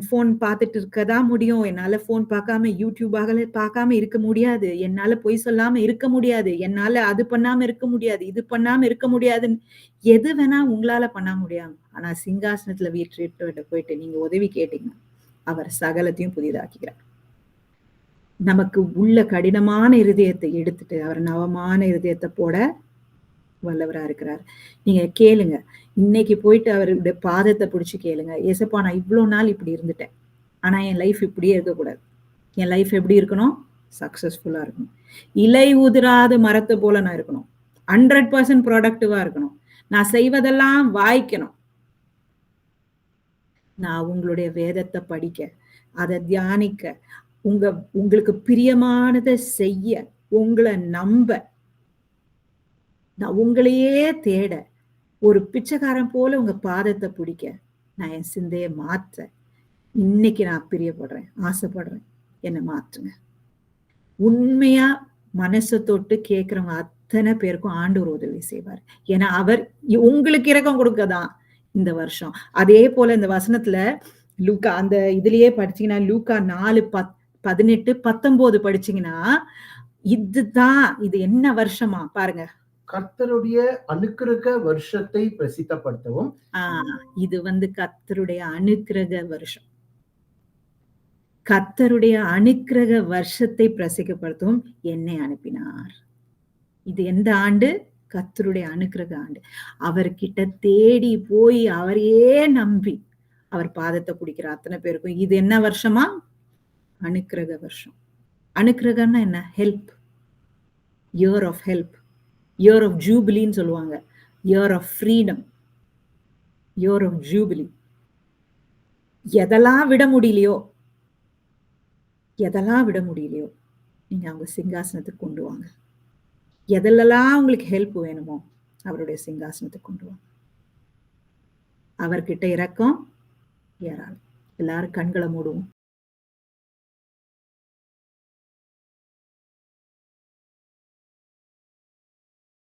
போன் பார்த்துட்டு இருக்கதான் முடியும், என்னால போன் பார்க்காம யூடியூப் பார்க்காம இருக்க முடியாது, என்னால பொய் சொல்லாம இருக்க முடியாது, என்னால அது பண்ணாம இருக்க முடியாது, இது பண்ணாம இருக்க முடியாதுன்னு எது வேணா உங்களால பண்ண முடியாம, ஆனா சிங்காசனத்துல வீட்டு போயிட்டு நீங்க உதவி கேட்டீங்க, அவர் சகலத்தையும் புதிதாக்கிறார். நமக்கு உள்ள கடினமான இருதயத்தை எடுத்துட்டு அவர் நவமான இருதயத்தை போட வல்லவரா இருக்கிறார். நீங்க கேளுங்க, இன்னைக்கு போயிட்டு அவருடைய பாதத்தை பிடிச்சு கேளுங்க, ஏசப்பா நான் இவ்வளவு நாள் இப்படி இருந்துட்டேன், ஆனா என் லைஃப் இப்படியே இருக்கக்கூடாது. என் லைஃப் எப்படி இருக்கணும்? சக்சஸ்ஃபுல்லா இருக்கணும். இலை உதிராத மரத்தை போல நான் இருக்கணும். 100% ப்ரொடக்டிவா இருக்கணும். நான் செய்வதெல்லாம் வாய்க்கணும். நான் உங்களுடைய வேதத்தை படிக்க, அதை தியானிக்க, உங்களுக்கு பிரியமானதை செய்ய, உங்களை நம்ப, நான் உங்களையே தேட, ஒரு பிச்சைக்காரன் போல உங்க பாதத்தை பிடிக்க, நான் என் சிந்தைய மாற்ற இன்னைக்கு நான் பிரியப்படுறேன், ஆசைப்படுறேன். என்னை மாற்றுங்க. உண்மையா மனசை தொட்டு கேட்கிறவங்க அத்தனை பேருக்கும் ஆண்டவர் உதவி செய்வார். ஏன்னா அவர் உங்களுக்கு இரக்கம் கொடுக்கதான் இந்த வருஷம். அதே போல இந்த வசனத்துல லூக்கா அந்த இதுலயே படிச்சீங்கன்னா லூக்கா 4:18-19 படிச்சீங்கன்னா இதுதான் இது என்ன வருஷமா பாருங்க. கர்த்தருடைய அனுக்கிரக வருஷத்தை பிரசித்தப்படுத்தவும் இது கர்த்தருடைய அனுக்கிரக வருஷம். கர்த்தருடைய அனுக்கிரக வருஷத்தை பிரசிக்கப்படுத்தவும் என்னை அனுப்பினார். இது எந்த ஆண்டு? கர்த்தருடைய அனுக்கிரக ஆண்டு. அவர்கிட்ட தேடி போய் அவரையே நம்பி அவர் பாதத்தை பிடிக்கிற அத்தனை பேருக்கும் இது என்ன வருஷமா? அனுக்கிரக வருஷம். அனுக்கிரகம்னா என்ன? Help. Year of help, year of ஜூபிலின்னு சொல்லுவாங்க. Year of freedom, year of jubilee. எதெல்லாம் விட முடியலையோ நீங்க அவங்க சிங்காசனத்துக்கு கொண்டு வாங்க. எதெல்லாம் உங்களுக்கு ஹெல்ப் வேணுமோ அவருடைய சிங்காசனத்துக்கு கொண்டு வாங்க. அவர்கிட்ட இரக்கம் ஏறாது. எல்லாரும் கண்களை மூடுவோம்.